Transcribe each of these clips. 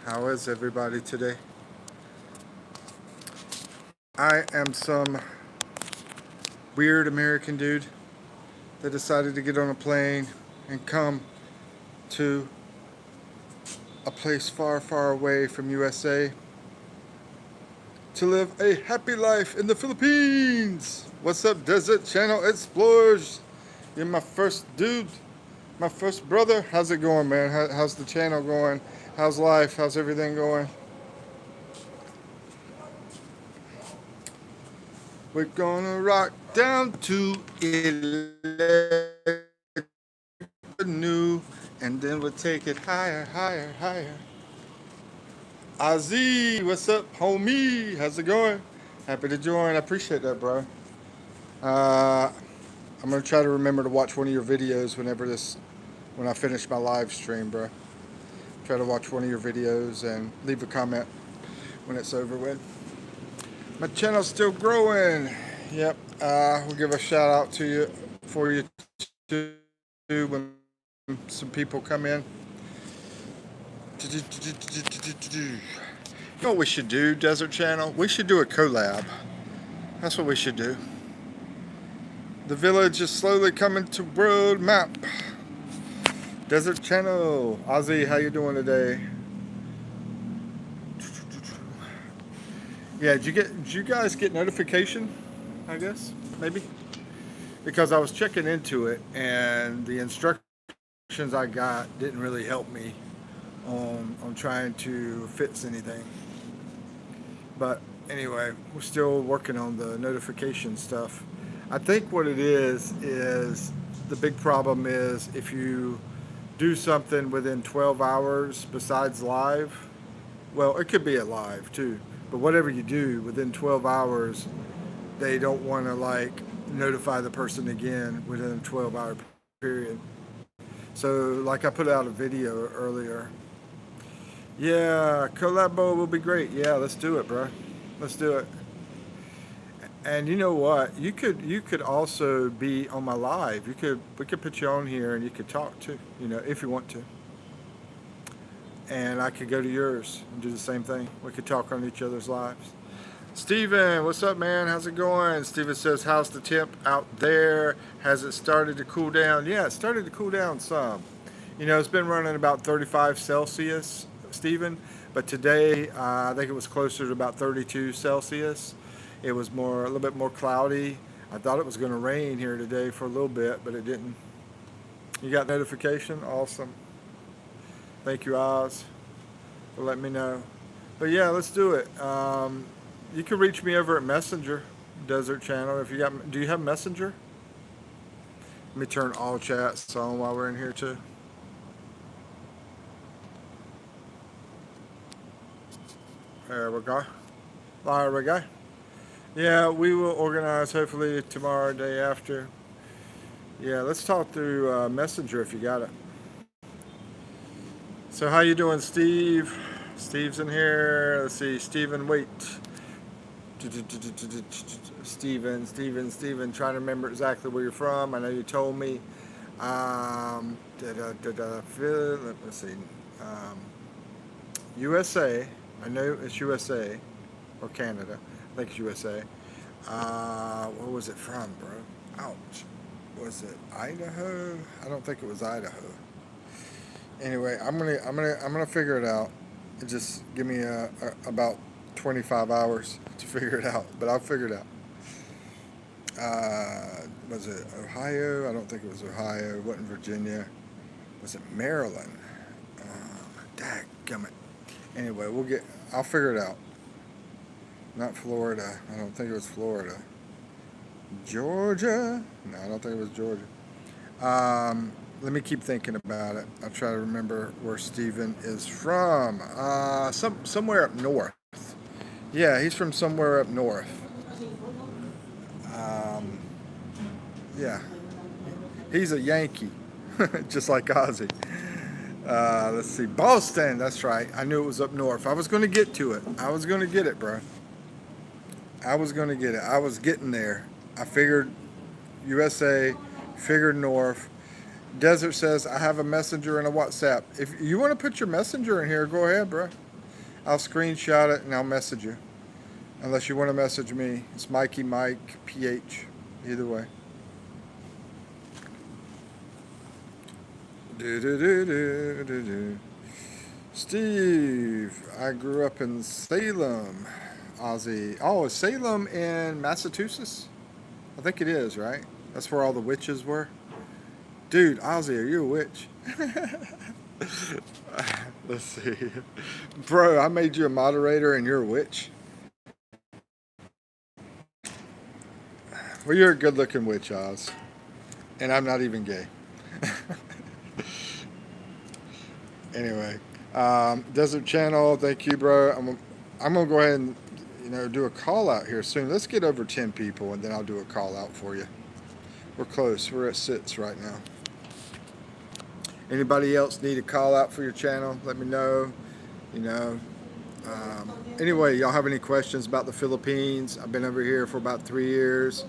How is everybody today? I am some weird American dude that decided to get on a plane and come to a place far, far away from USA to live a happy life in the Philippines. What's up, Desert Channel Explorers? You're my first dude, my first brother. How's it going, man? How's the channel going? How's life? How's everything going? We're gonna rock down to 11 new, and then we'll take it higher, higher, higher. Ozzy, what's up, homie? How's it going? Happy to join. I appreciate that, bro. Uh, I'm gonna try to remember to watch one of your videos when I finish my live stream, bro. Try to watch one of your videos and leave a comment when it's over with. My channel's still growing. Yep. We'll give a shout out to you for you too when some people come in. You know what we should do, Desert Channel? We should do a collab. That's what we should do. The village is slowly coming to world map. Desert Channel. Ozzy, how you doing today? Yeah, did you guys get notification? I guess, maybe? Because I was checking into it and the instructions I got didn't really help me on trying to fix anything. But anyway, we're still working on the notification stuff. I think what it is the big problem is if you do something within 12 hours besides live, well, it could be at live too, but whatever you do within 12 hours, they don't want to like notify the person again within a 12-hour period. So like I put out a video earlier. Yeah, collabo will be great. Yeah, let's do it, bro. Let's do it. And you know what? You could also be on my live. We could put you on here and you could talk too, if you want to. And I could go to yours and do the same thing. We could talk on each other's lives. Steven, what's up, man? How's it going? Steven says, how's the temp out there? Has it started to cool down? Yeah, it started to cool down some. It's been running about 35 Celsius, Steven, but today I think it was closer to about 32 Celsius. It was a little bit more cloudy. I thought it was going to rain here today for a little bit, but it didn't. You got notification? Awesome. Thank you, Oz, for letting me know. But yeah, let's do it. You can reach me over at Messenger, Desert Channel. Do you have Messenger? Let me turn all chats on while we're in here too. There we go. There we go. Yeah, we will organize hopefully tomorrow, day after. Yeah, let's talk through Messenger if you got it. So how you doing, Steve? Steve's in here. Let's see, Steven, wait. Steven, trying to remember exactly where you're from. I know you told me. Let's see. USA. I know it's USA or Canada. I think it's USA. Where was it from, bro? Ouch. Was it Idaho? I don't think it was Idaho. Anyway, I'm gonna figure it out. Just give me about 25 hours to figure it out, but I'll figure it out. Was it Ohio? I don't think it was Ohio. It wasn't Virginia. Was it Maryland? Dadgummit. Anyway, I'll figure it out. Not Florida. I don't think it was Florida. Georgia? No, I don't think it was Georgia. Let me keep thinking about it. I'll try to remember where Steven is from. Somewhere up north. Yeah, he's from somewhere up north. Yeah. He's a Yankee, just like Ozzy. Let's see. Boston, that's right. I knew it was up north. I was going to get to it. I was going to get it, bro. I was going to get it. I was getting there. I figured USA, figured north. Desert says, I have a messenger and a WhatsApp. If you want to put your messenger in here, go ahead, bro. I'll screenshot it and I'll message you. Unless you want to message me. It's Mikey Mike PH. Either way. Do do do do do do. Steve, I grew up in Salem, Ozzy. Oh, is Salem in Massachusetts? I think it is, right? That's where all the witches were. Dude, Ozzy, are you a witch? Let's see. Bro, I made you a moderator and you're a witch? Well, you're a good looking witch, Oz. And I'm not even gay. Anyway, Desert Channel, thank you, bro. I'm gonna go ahead and do a call out here soon. Let's get over 10 people, and then I'll do a call out for you. We're close. We're at 6 right now. Anybody else need a call out for your channel? Let me know. Anyway, y'all have any questions about the Philippines? I've been over here for about 3 years.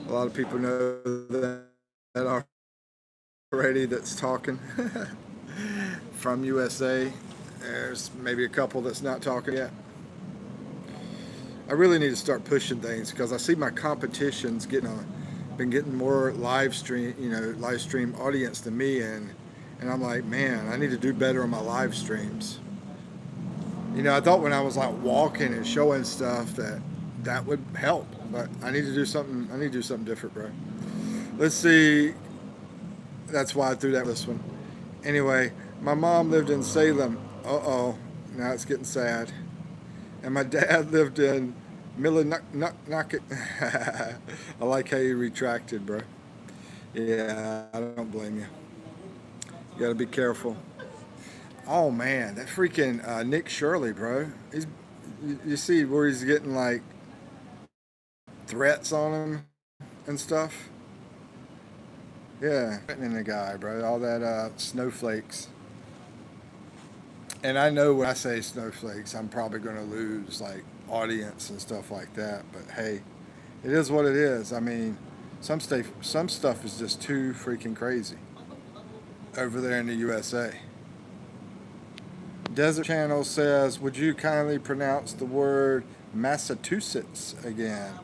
A lot of people know that already that's talking. From USA. There's maybe a couple that's not talking yet. I really need to start pushing things because I see my competition's been getting more live stream audience than me, and I'm like, man, I need to do better on my live streams. I thought when I was like walking and showing stuff that would help, but I need to do something. I need to do something different, bro. Let's see. That's why I threw this one. Anyway, my mom lived in Salem. Uh-oh, now it's getting sad. And my dad lived in Millinocket. I like how you retracted, bro. Yeah, I don't blame you. You gotta be careful. Oh man, that freaking Nick Shirley, bro. You see where he's getting like threats on him and stuff? Yeah, threatening the guy, bro. All that snowflakes. And I know when I say snowflakes, I'm probably going to lose like audience and stuff like that. But hey, it is what it is. I mean, some stuff is just too freaking crazy over there in the USA. Desert Channel says, would you kindly pronounce the word Massachusetts again?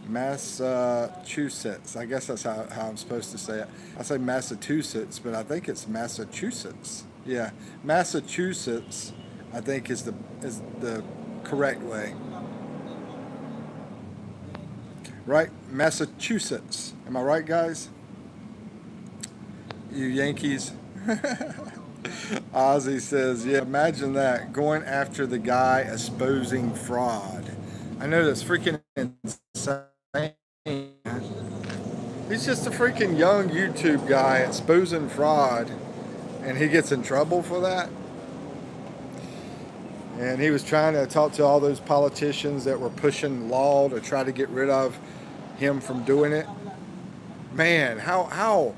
Massachusetts. I guess that's how I'm supposed to say it. I say Massachusetts, but I think it's Massachusetts. Yeah, Massachusetts, I think is the correct way. Right? Massachusetts. Am I right, guys? You Yankees. Ozzy says, yeah, imagine that. Going after the guy exposing fraud. I know that's freaking insane. He's just a freaking young YouTube guy exposing fraud, and he gets in trouble for that. And he was trying to talk to all those politicians that were pushing law to try to get rid of him from doing it. Man, how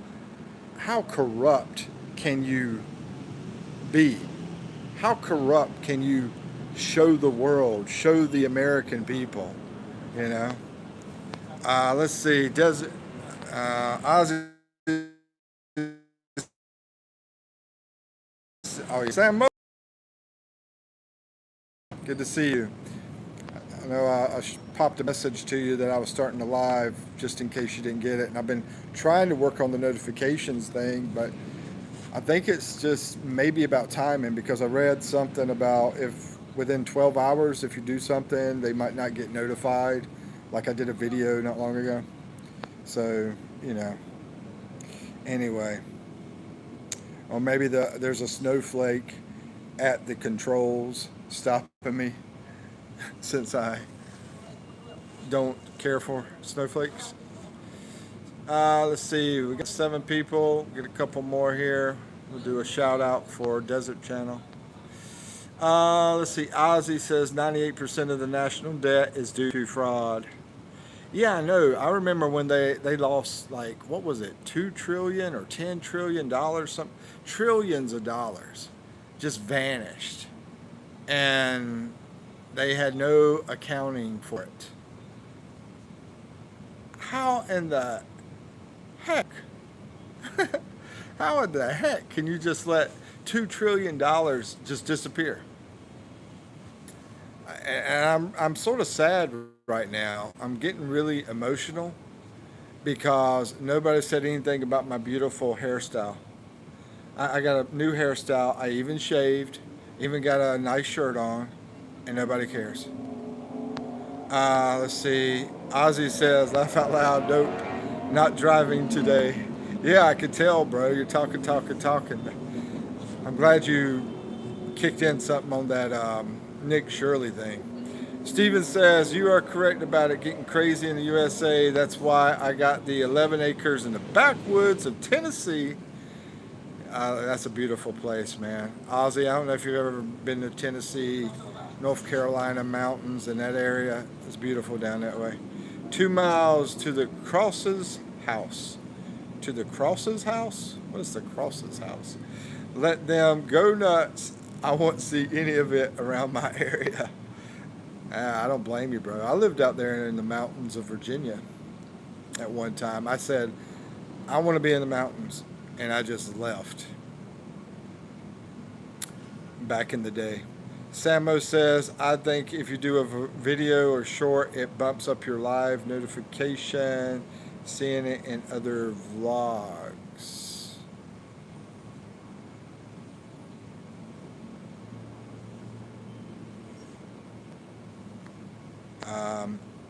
corrupt can you be? How corrupt can you show the world, show the American people, Let's see, Ozzy, Sam, good to see you. I know I popped a message to you that I was starting to live just in case you didn't get it, and I've been trying to work on the notifications thing, but I think it's just maybe about timing, because I read something about if within 12 hours, if you do something, they might not get notified. Like I did a video not long ago. So, anyway. Or maybe there's a snowflake at the controls stopping me since I don't care for snowflakes. Let's see, we got 7 people. Get a couple more here. We'll do a shout out for Desert Channel. Let's see, Ozzy says 98% of the national debt is due to fraud. Yeah, I know. I remember when they lost, like, what was it, 2 trillion or 10 trillion dollars, some trillions of dollars just vanished, and they had no accounting for it. How in the heck? How in the heck can you just let $2 trillion just disappear? And I'm sort of sad right now. I'm getting really emotional because nobody said anything about my beautiful hairstyle. I got a new hairstyle. I even shaved, even got a nice shirt on, and nobody cares. Let's see. Ozzy says, laugh out loud, dope. Not driving today. Yeah, I could tell, bro. You're talking, talking, talking. I'm glad you kicked in something on that Nick Shirley thing. Steven says, you are correct about it getting crazy in the USA. That's why I got the 11 acres in the backwoods of Tennessee. That's a beautiful place, man. Ozzy, I don't know if you've ever been to Tennessee, North Carolina mountains and that area. It's beautiful down that way. 2 miles to the Cross's house. To the Cross's house? What is the Cross's house? Let them go nuts. I won't see any of it around my area. I don't blame you, bro. I lived out there in the mountains of Virginia at one time. I said, I want to be in the mountains. And I just left back in the day. Samo says, I think if you do a video or short, it bumps up your live notification, seeing it in other vlogs.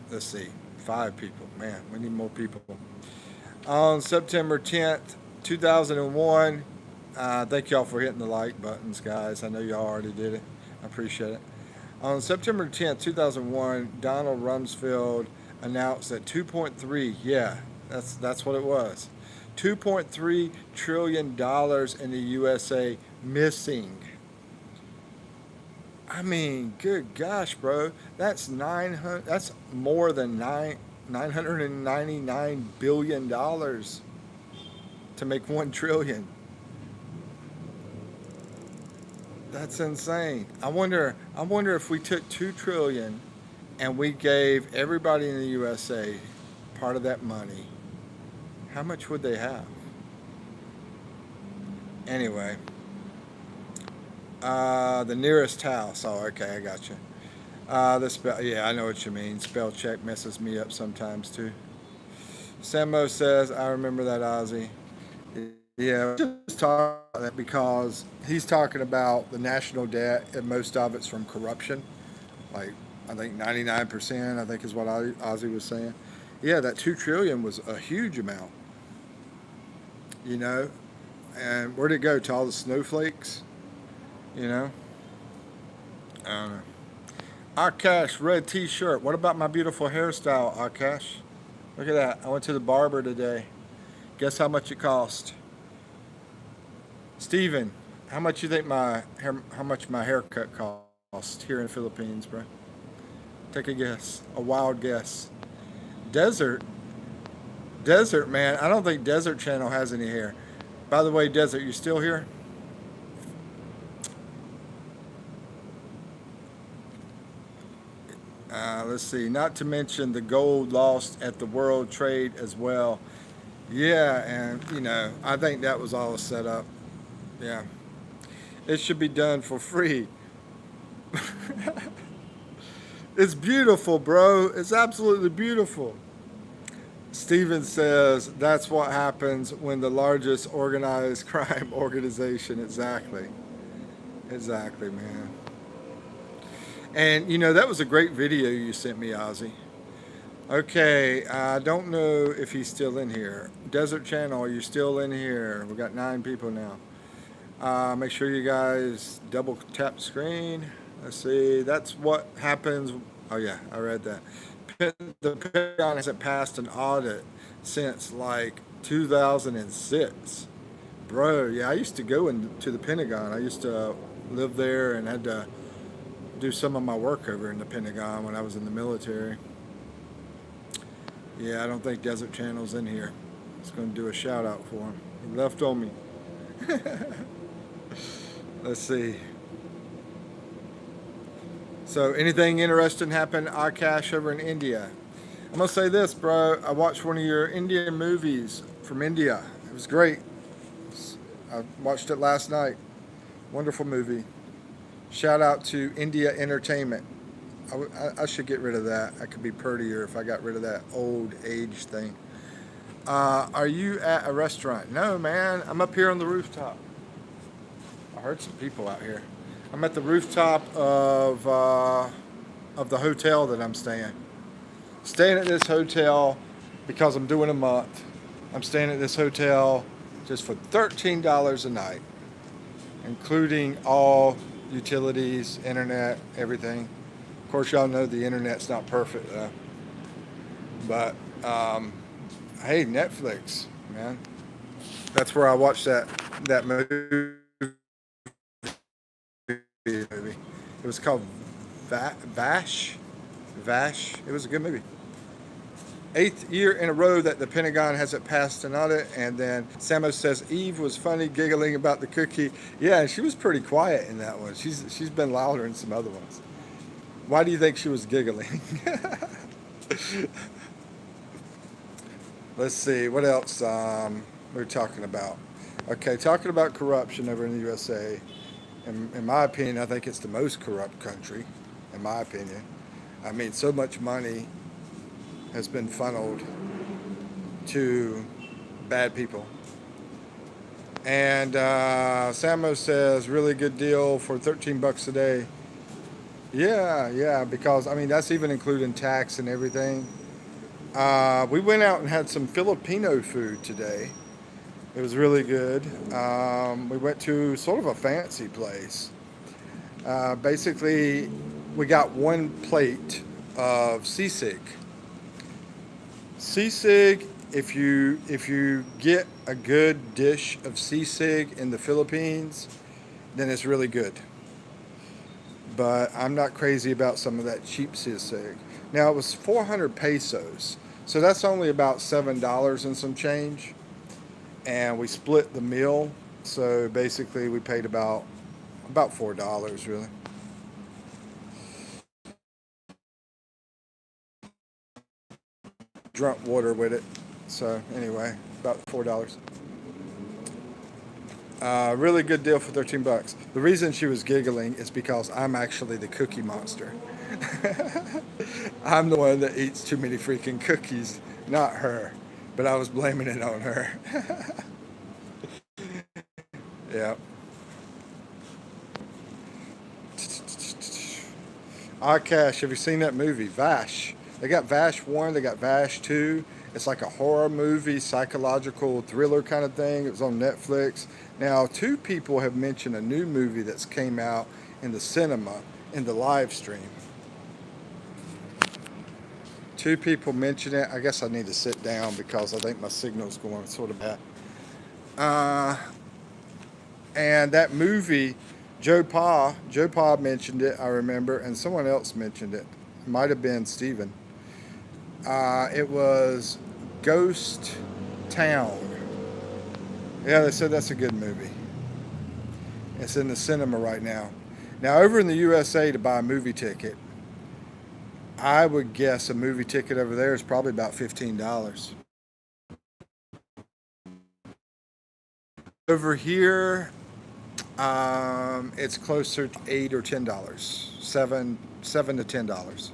Let's see, 5 people. Man, we need more people. On September 10th, 2001, thank y'all for hitting the like buttons, guys. I know y'all already did it. I appreciate it. On September 10th, 2001, Donald Rumsfeld announced that 2.3, yeah, that's what it was. $2.3 trillion in the USA missing. I mean, good gosh, bro. That's more than $999 billion to make 1 trillion. That's insane. I wonder if we took 2 trillion and we gave everybody in the USA part of that money, how much would they have? Anyway, the nearest house. Oh, okay, I got you. The spell. Yeah, I know what you mean. Spell check messes me up sometimes too. Samo says, I remember that, Ozzy. Yeah, just talk about that because he's talking about the national debt, and most of it's from corruption. Like, I think 99%, I think is what Ozzy was saying. Yeah, that 2 trillion was a huge amount. You know, and where'd it go? To all the snowflakes? You know? I don't know. Akash, red t-shirt. What about my beautiful hairstyle, Akash? Look at that. I went to the barber today. Guess how much it cost? Steven, how much you think how much my haircut cost here in the Philippines, bro? Take a guess. A wild guess. Desert, man. I don't think Desert Channel has any hair. By the way, Desert, you still here? Let's see. Not to mention the gold lost at the World Trade as well. Yeah, and you know, I think that was all set up. Yeah. It should be done for free. It's beautiful, bro. It's absolutely beautiful. Steven says that's what happens when the largest organized crime organization. Exactly. Exactly, man. And you know, that was a great video you sent me, Ozzy. Okay, I don't know if he's still in here. Desert Channel, are you still in here? We've got 9 people now. Make sure you guys double tap the screen. Let's see, that's what happens. Oh yeah, I read that. The Pentagon hasn't passed an audit since like 2006. Bro, yeah, I used to go to the Pentagon. I used to live there and had to do some of my work over in the Pentagon when I was in the military. Yeah, I don't think Desert Channel's in here. It's going to do a shout out for him. He left on me. Let's see. So, anything interesting happened, Akash, over in India? I'm going to say this, bro. I watched one of your Indian movies from India. It was great. I watched it last night. Wonderful movie. Shout out to India Entertainment. I should get rid of that. I could be prettier if I got rid of that old age thing. Are you at a restaurant? No, man. I'm up here on the rooftop. I heard some people out here. I'm at the rooftop of the hotel that I'm staying. Staying at this hotel because I'm doing a month. I'm staying at this hotel just for $13 a night, including all utilities, internet, everything. Of course, y'all know the internet's not perfect though. But hey, Netflix, man. That's where I watched that movie. It was called Vash. Vash. It was a good movie. Eighth year in a row that the Pentagon hasn't passed an audit. And then Samo says Eve was funny, giggling about the cookie. Yeah, she was pretty quiet in that one. She's been louder in some other ones. Why do you think she was giggling? Let's see what else we're talking about. Okay, talking about corruption over in the USA. In my opinion, I think it's the most corrupt country. In my opinion, I mean, so much money has been funneled to bad people. And Samo says, really good deal for 13 bucks a day. Yeah, yeah, because I mean, that's even including tax and everything. We went out and had some Filipino food today. It was really good. We went to sort of a fancy place. Basically, we got one plate of sisig. Sisig, if you get a good dish of sisig in the Philippines, then it's really good. But I'm not crazy about some of that cheap sisig. Now it was 400 pesos, so that's only about $7 and some change. And we split the meal, so basically we paid about $4 really. Drunk water with it. So anyway, about $4. Really good deal for 13 bucks. The reason she was giggling is because I'm actually the cookie monster. I'm the one that eats too many freaking cookies, not her. But I was blaming it on her. Yeah. Akash, have you seen that movie, Vash? They got Vash 1, they got Vash 2. It's like a horror movie, psychological thriller kind of thing. It was on Netflix. Now, two people have mentioned a new movie that's came out in the cinema, in the live stream. Two people mentioned it. I guess I need to sit down because I think my signal's going sort of bad. Uh, and that movie, Joe Pa mentioned it, I remember, and someone else mentioned it. Might have been Steven. It was Ghost Town. Yeah, they said that's a good movie. It's in the cinema right now. Now, over in the USA, to buy a movie ticket, I would guess a movie ticket over there is probably about $15. Over here, it's closer to $8 or $10, seven to $10.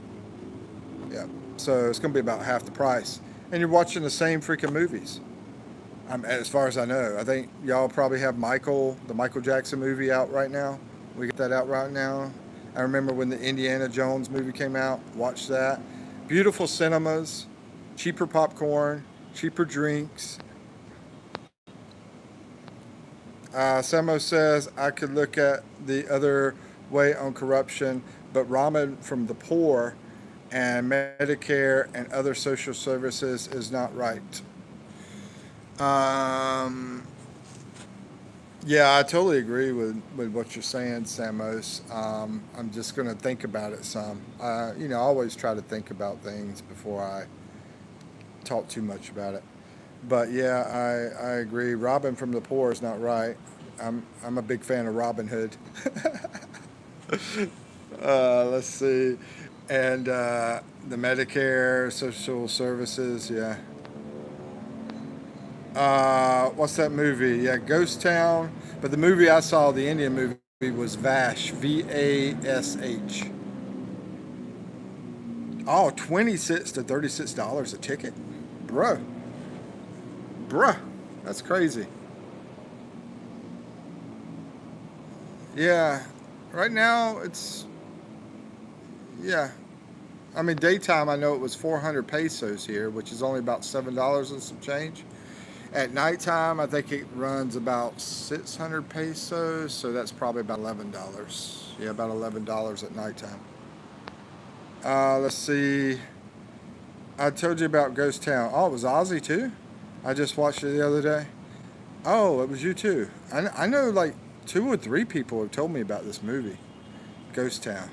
Yeah, so it's going to be about half the price, and you're watching the same freaking movies. As far as I know, I think y'all probably have the Michael Jackson movie out right now. We get that out right now. I remember when the Indiana Jones movie came out. Watched that. Beautiful cinemas, cheaper popcorn, cheaper drinks. Samo says I could look at the other way on corruption, but ramen from the poor and Medicare and other social services is not right. Um, yeah, I totally agree with what you're saying, Samos. I'm just going to think about it some. I always try to think about things before I talk too much about it. But yeah, I agree. Robbing from the poor is not right. I'm a big fan of Robin Hood. Let's see, and the Medicare, social services. Yeah. What's that movie? Yeah, Ghost Town. But the movie I saw, the Indian movie, was Vash. Vash. Oh, 26 to $36 a ticket, bruh, bruh. That's crazy. Yeah, right now it's yeah. I mean, daytime I know it was 400 pesos here, which is only about $7 and some change. At nighttime, I think it runs about 600 pesos, so that's probably about $11. Yeah, about $11 at nighttime. Let's see. I told you about Ghost Town. Oh, it was Ozzy too. I just watched it the other day. Oh, it was you too. I know like two or three people have told me about this movie, Ghost Town.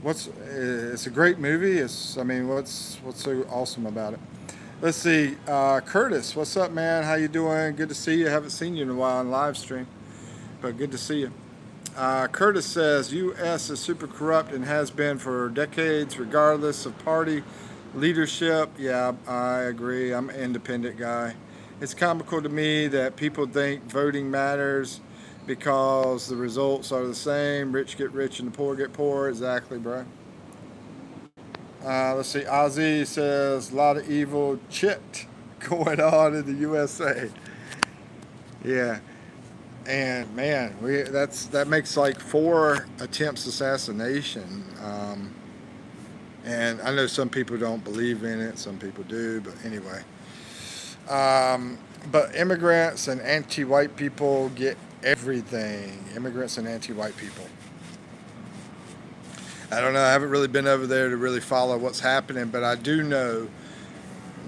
It's a great movie. I mean, what's so awesome about it? Let's see, Curtis, what's up, man? How you doing? Good to see you. Haven't seen you in a while on live stream, but good to see you. Curtis says U.S. is super corrupt and has been for decades, regardless of party leadership. Yeah, I agree. I'm an independent guy. It's comical to me that people think voting matters because the results are the same. Rich get rich and the poor get poor. Exactly, bro. Let's see. Ozzy says a lot of evil shit going on in the USA. Yeah, and man, that makes like 4 attempts assassination. And I know some people don't believe in it, some people do, but anyway. But immigrants and anti-white people get everything. Immigrants and anti-white people. I don't know. I haven't really been over there to really follow what's happening, but I do know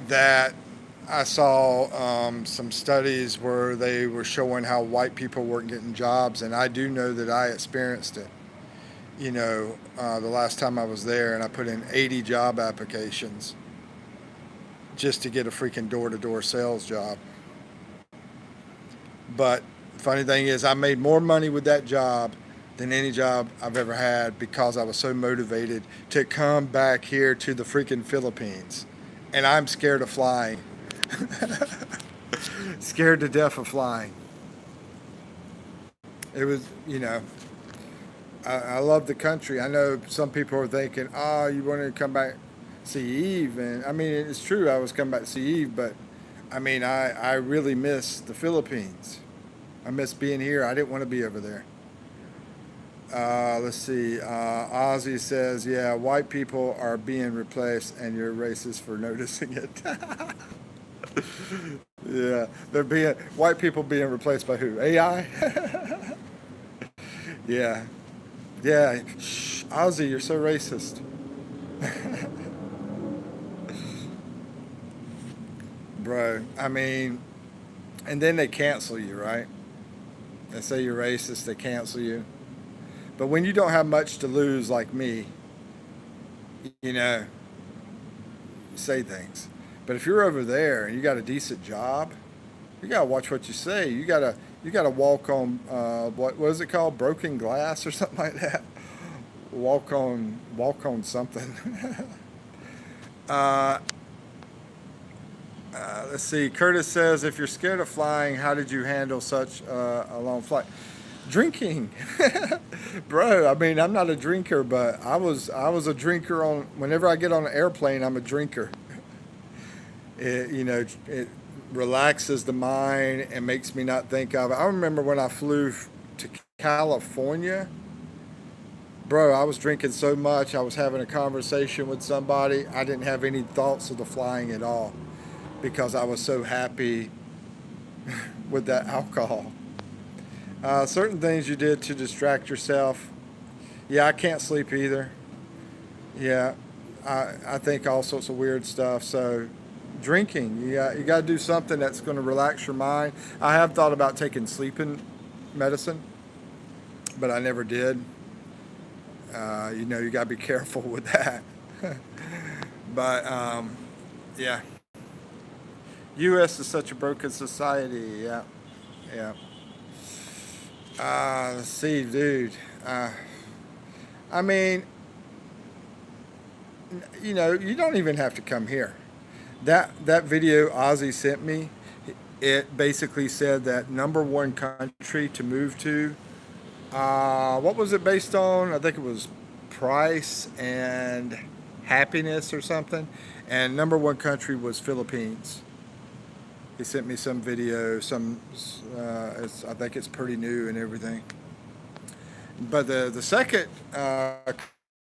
that I saw some studies where they were showing how white people weren't getting jobs, and I do know that I experienced it. The last time I was there, and I put in 80 job applications just to get a freaking door-to-door sales job. But funny thing is, I made more money with that job than any job I've ever had because I was so motivated to come back here to the freaking Philippines. And I'm scared of flying. Scared to death of flying. It was, I love the country. I know some people are thinking, oh, you want to come back see Eve. And I mean, it's true, I was coming back to see Eve, but I mean, I really miss the Philippines. I miss being here. I didn't want to be over there. Let's see. Ozzy says, yeah, white people are being replaced and you're racist for noticing it. Yeah, white people being replaced by who? AI? Yeah. Yeah. Shh, Ozzy, you're so racist. Bro, I mean, and then they cancel you, right? They say you're racist, they cancel you. But when you don't have much to lose like me, you know, say things. But if you're over there and you got a decent job, you gotta watch what you say. You gotta walk on what is it called? Broken glass or something like that. Walk on something. uh, let's see. Curtis says, if you're scared of flying, how did you handle such a long flight? Drinking, bro. I mean, I'm not a drinker, but I was a drinker on. Whenever I get on an airplane, I'm a drinker. It relaxes the mind and makes me not think of it. I remember when I flew to California, bro. I was drinking so much. I was having a conversation with somebody. I didn't have any thoughts of the flying at all because I was so happy with that alcohol. Certain things you did to distract yourself. Yeah, I can't sleep either. Yeah, I think all sorts of weird stuff. So, drinking, you got to do something that's going to relax your mind. I have thought about taking sleeping medicine, but I never did. You got to be careful with that. But yeah, U.S. is such a broken society. Yeah, yeah. Let's see, dude. I mean, you don't even have to come here. That video Ozzy sent me, it basically said that number one country to move to. What was it based on? I think it was price and happiness or something. And number one country was Philippines. He sent me some video. I think it's pretty new and everything. But the second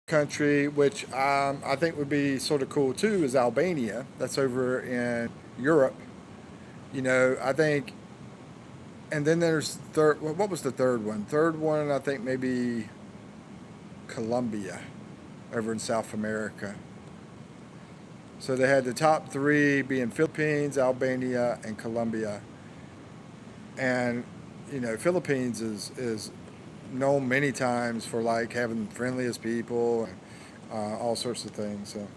country, which I think would be sort of cool too, is Albania. That's over in Europe. I think. And then there's third. What was the third one? Third one, I think maybe Colombia, over in South America. So they had the top three being Philippines, Albania, and Colombia. And Philippines is known many times for like having friendliest people, and all sorts of things. So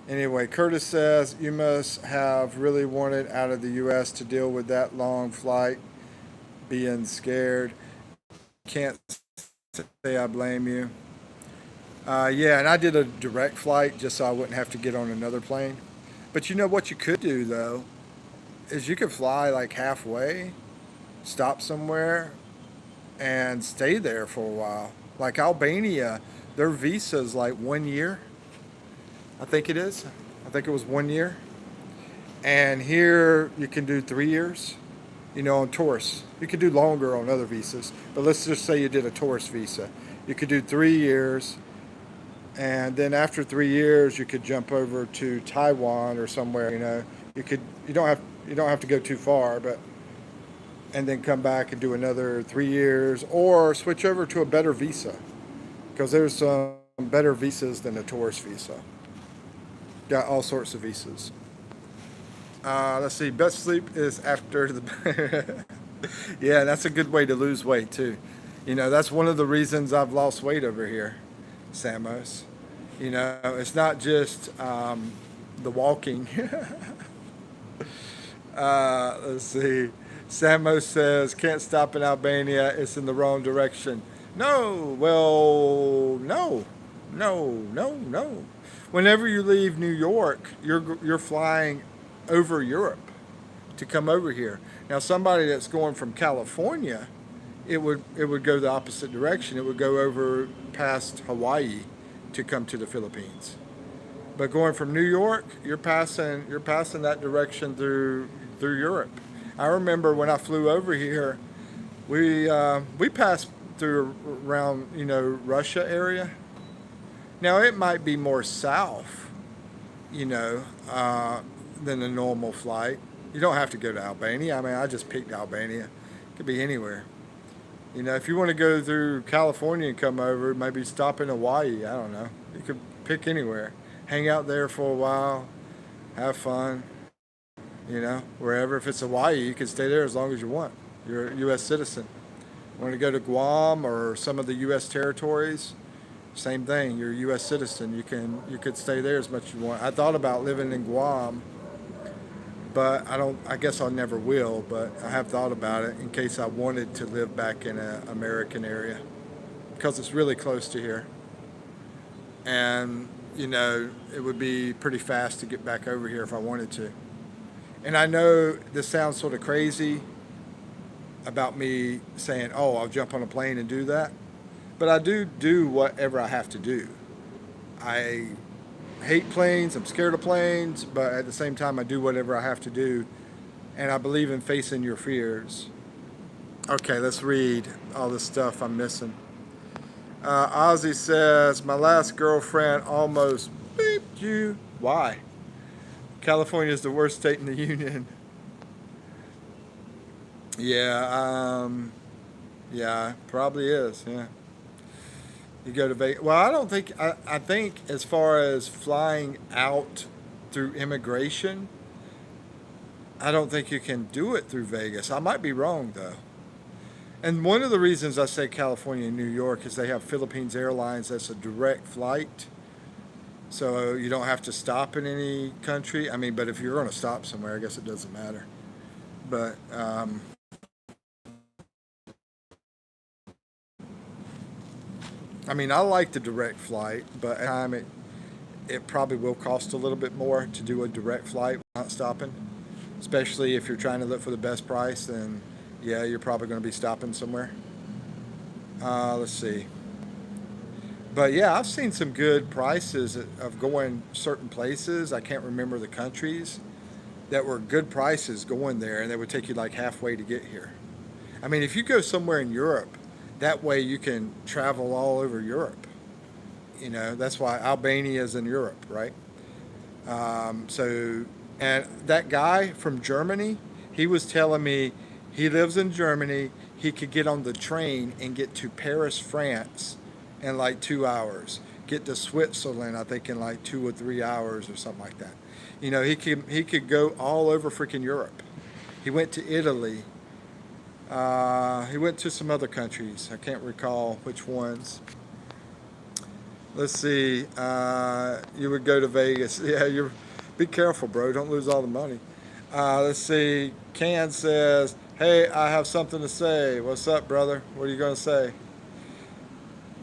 anyway, Curtis says you must have really wanted out of the U.S. to deal with that long flight, being scared. Can't say I blame you. Yeah, and I did a direct flight just so I wouldn't have to get on another plane. But what you could do though is you could fly like halfway, stop somewhere, and stay there for a while. Like Albania, their visa is like 1 year. I think it is. I think it was 1 year. And here you can do 3 years, on tourists. You could do longer on other visas. But let's just say you did a tourist visa. You could do 3 years. And then after 3 years, you could jump over to Taiwan or somewhere. You don't have to go too far, and then come back and do another 3 years, or switch over to a better visa, because there's some better visas than a tourist visa. Got all sorts of visas. Let's see. Best sleep is after the. Yeah, that's a good way to lose weight too. That's one of the reasons I've lost weight over here, Samos. It's not just the walking. Let's see. Samos says, can't stop in Albania. It's in the wrong direction. No. Well, no. No. Whenever you leave New York, you're flying over Europe to come over here. Now, somebody that's going from California, it would go the opposite direction. It would go over past Hawaii to come to the Philippines. But going from New York, you're passing that direction through Europe. I remember when I flew over here, we passed through around Russia area. Now it might be more south, than a normal flight. You don't have to go to Albania. I mean, I just picked Albania. It could be anywhere. If you want to go through California and come over, maybe stop in Hawaii. I don't know. You could pick anywhere. Hang out there for a while. Have fun. Wherever. If it's Hawaii, you can stay there as long as you want. You're a U.S. citizen. Want to go to Guam or some of the U.S. territories? Same thing. You're a U.S. citizen. You could stay there as much as you want. I thought about living in Guam, but I guess I never will, but I have thought about it in case I wanted to live back in an American area, because it's really close to here. And, it would be pretty fast to get back over here if I wanted to. And I know this sounds sort of crazy about me saying, oh, I'll jump on a plane and do that. But I do whatever I have to do. I hate planes, I'm scared of planes, but at the same time I do whatever I have to do, and I believe in facing your fears. Okay, let's read all this stuff I'm missing. Ozzy says, my last girlfriend almost beeped you. Why? California is the worst state in the union. Yeah, probably is, yeah. You go to Vegas. Well, I think as far as flying out through immigration, I don't think you can do it through Vegas. I might be wrong, though. And one of the reasons I say California and New York is they have Philippines Airlines that's a direct flight. So you don't have to stop in any country. I mean, but if you're going to stop somewhere, I guess it doesn't matter. But I mean, I like the direct flight, but at the time it probably will cost a little bit more to do a direct flight without stopping. Especially if you're trying to look for the best price, then yeah, you're probably going to be stopping somewhere. Let's see. But yeah, I've seen some good prices of going certain places. I can't remember the countries that were good prices going there, and they would take you like halfway to get here. I mean, if you go somewhere in Europe, that way you can travel all over Europe. You know, that's why Albania is in Europe, right? So, and that guy from Germany, he was telling me he lives in Germany. He could get on the train and get to Paris, France in like 2 hours. Get to Switzerland, I think, in like 2 or 3 hours or something like that. You know, he could go all over freaking Europe. He went to Italy. He went to some other countries. I can't recall which ones. Let's see. You would go to Vegas. Yeah, you're. Be careful, bro. Don't lose all the money. Let's see. Can says, "Hey, I have something to say. What's up, brother? What are you gonna say?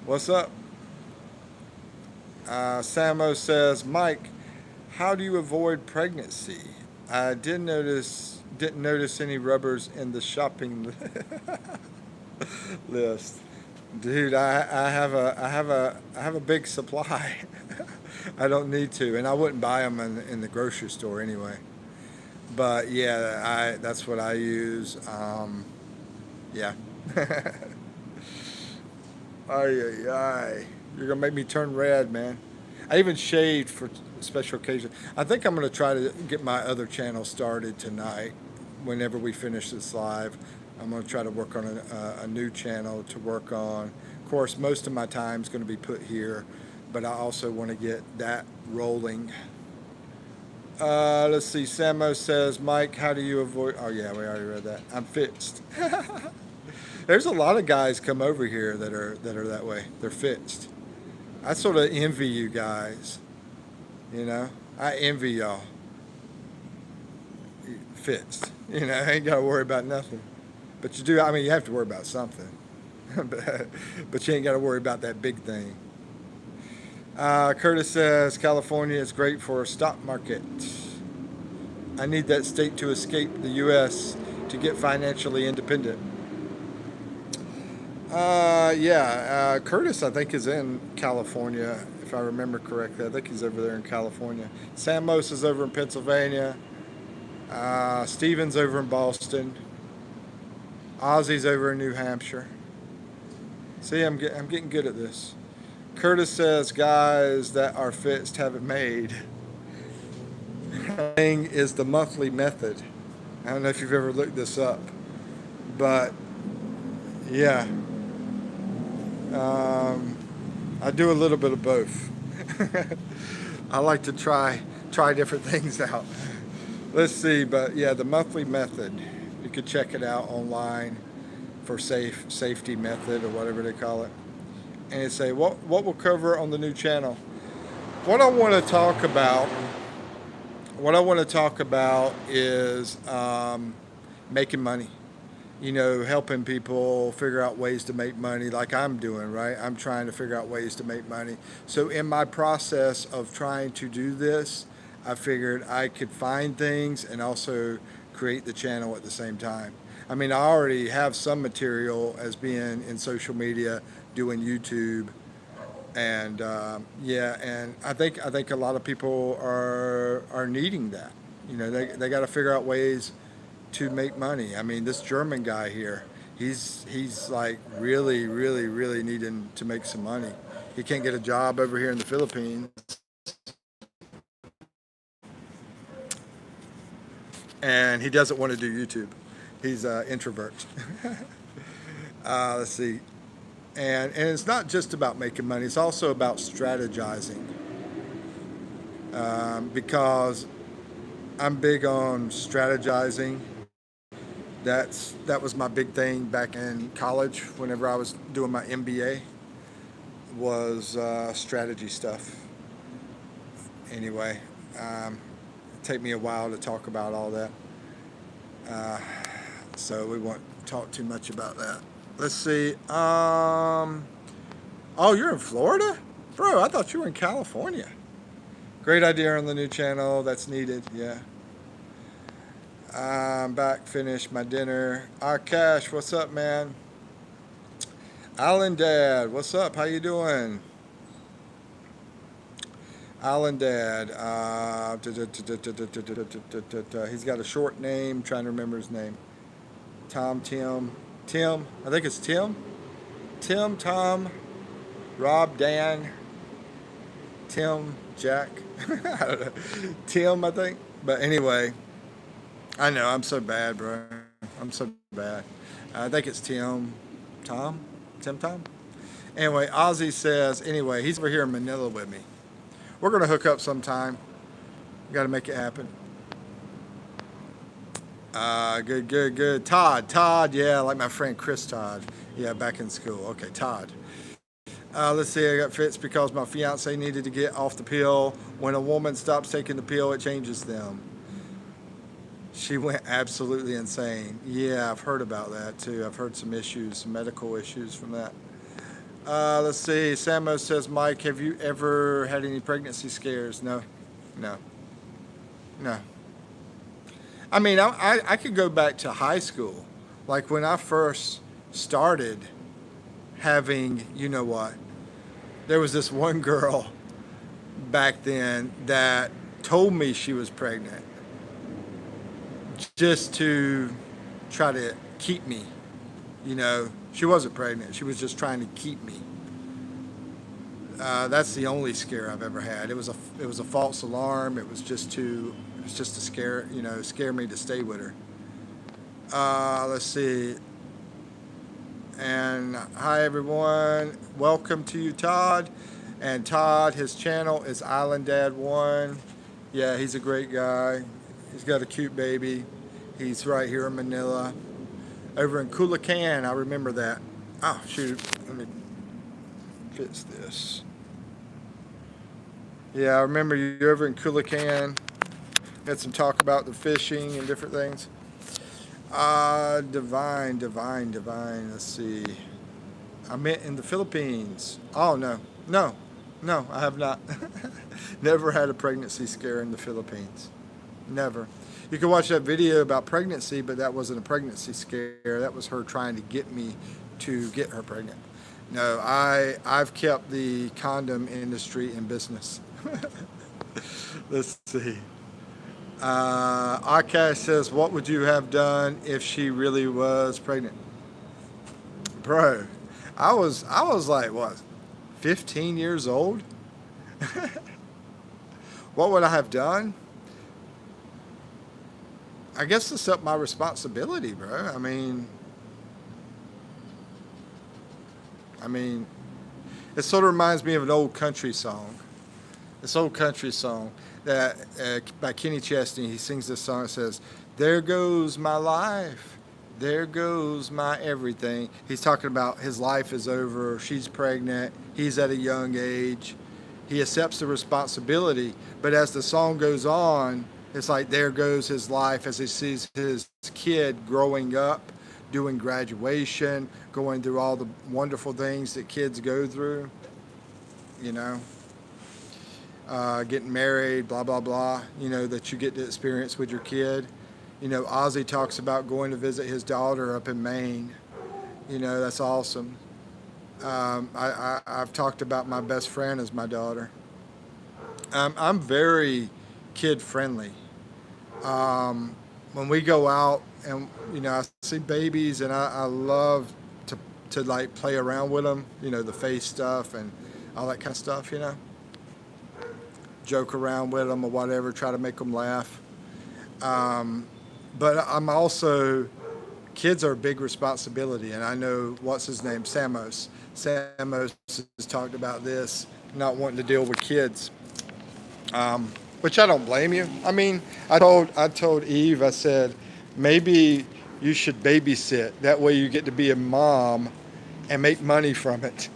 What's up?" Samo says, "Mike, how do you avoid pregnancy? I didn't notice any rubbers in the shopping list." Dude, I have a big supply. I don't need to, and I wouldn't buy them in the grocery store anyway. But yeah, I that's what I use. Yeah. Ay, ay, ay. You're gonna make me turn red, man. I even shaved for special occasion. I think I'm gonna try to get my other channel started tonight. Whenever we finish this live, I'm gonna try to work on a new channel to work on. Of course, most of my time is gonna be put here, but I also want to get that rolling. Let's see. Samo says, "Mike, how do you avoid?" Oh yeah, we already read that. I'm fixed. There's a lot of guys come over here that are that way. They're fixed. I sort of envy you guys. You know, I envy y'all. Fixed. You know, ain't got to worry about nothing. But you do. I mean, you have to worry about something. But you ain't got to worry about that big thing. Curtis says California is great for a stock market. I need that state to escape the U.S. to get financially independent. Yeah, Curtis, I think, is in California, if I remember correctly. I think he's over there in California. Samos is over in Pennsylvania. Steven's over in Boston. Ozzy's over in New Hampshire. See, I'm getting good at this. Curtis says, guys that are fixed have it made. Thing is the monthly method. I don't know if you've ever looked this up, but yeah, I do a little bit of both. I like to try different things out. Let's see, but yeah, the monthly method. You could check it out online for safety method or whatever they call it, and it say what we'll cover on the new channel. What I want to talk about. What I want to talk about is making money. You know, helping people figure out ways to make money like I'm doing, right? I'm trying to figure out ways to make money. So in my process of trying to do this, I figured I could find things and also create the channel at the same time. I mean, I already have some material as being in social media, doing YouTube, and yeah, and I think a lot of people are needing that. You know, they got to figure out ways to make money. I mean, this German guy here, he's like really needing to make some money. He can't get a job over here in the Philippines, and he doesn't want to do YouTube. He's an introvert. Let's see. And it's not just about making money, it's also about strategizing. Because I'm big on strategizing. That was my big thing back in college whenever I was doing my MBA was strategy stuff. Anyway, it take me a while to talk about all that. Uh, so we won't talk too much about that. Let's see. Oh, you're in Florida? Bro, I thought you were in California. Great idea on the new channel. That's needed. Yeah. I'm back, finished my dinner. Cash, what's up, man? Alan Dad, what's up? How you doing? Island Dad. He's got a short name. Trying to remember his name. Tom, Tim, Tim. I think it's Tim. Tim, Tom, Rob, Dan, Tim, Jack. I don't know. Tim, I think. But anyway, I know I'm so bad, bro. I'm so bad. I think it's Tim, Tom, Tim, Tom. Anyway, Ozzy says. Anyway, he's over here in Manila with me. We're gonna hook up sometime. Got to make it happen. Good, good, good. Todd, yeah, like my friend Chris Todd. Yeah, back in school. Okay, Todd. Let's see, I got fits because my fiance needed to get off the pill. When a woman stops taking the pill, it changes them. She went absolutely insane. Yeah, I've heard about that too. I've heard some issues, some medical issues from that. Let's see. Samo says, Mike, have you ever had any pregnancy scares? No, no, no. I mean, I could go back to high school. Like when I first started having, you know what, there was this one girl back then that told me she was pregnant just to try to keep me. You know, she wasn't pregnant. She was just trying to keep me. That's the only scare I've ever had. It was a false alarm. It was just to scare me to stay with her. Let's see. And hi everyone, welcome to you, Todd. And Todd, his channel is Island Dad One. Yeah, he's a great guy. He's got a cute baby. He's right here in Manila, over in Culacan. I remember that. Oh shoot, let me fix this. Yeah, I remember you over in Culacan. Had some talk about the fishing and different things. Divine. Let's see. I met in the Philippines. Oh, no. No. No, I have not. Never had a pregnancy scare in the Philippines. Never. You can watch that video about pregnancy, but that wasn't a pregnancy scare. That was her trying to get me to get her pregnant. No, I've kept the condom industry in business. Let's see. Akash says, what would you have done if she really was pregnant? Bro, I was like, what, 15 years old? What would I have done? I guess it's up my responsibility, bro. I mean, it sort of reminds me of an old country song. This old country song that by Kenny Chesney. He sings this song. It says, "There goes my life, there goes my everything." He's talking about his life is over. She's pregnant. He's at a young age. He accepts the responsibility, but as the song goes on, it's like there goes his life as he sees his kid growing up, doing graduation, going through all the wonderful things that kids go through. You know. Getting married, blah, blah, blah, that you get to experience with your kid. Ozzy talks about going to visit his daughter up in Maine. That's awesome. I've talked about my best friend as my daughter. I'm very kid friendly. When we go out and, I see babies and I love to like play around with them, the face stuff and all that kind of stuff, joke around with them or whatever, try to make them laugh. But I'm also, kids are a big responsibility, and I know, what's his name, Samos. Samos has talked about this, not wanting to deal with kids, which I don't blame you. I mean, I told Eve, I said, maybe you should babysit. That way you get to be a mom and make money from it.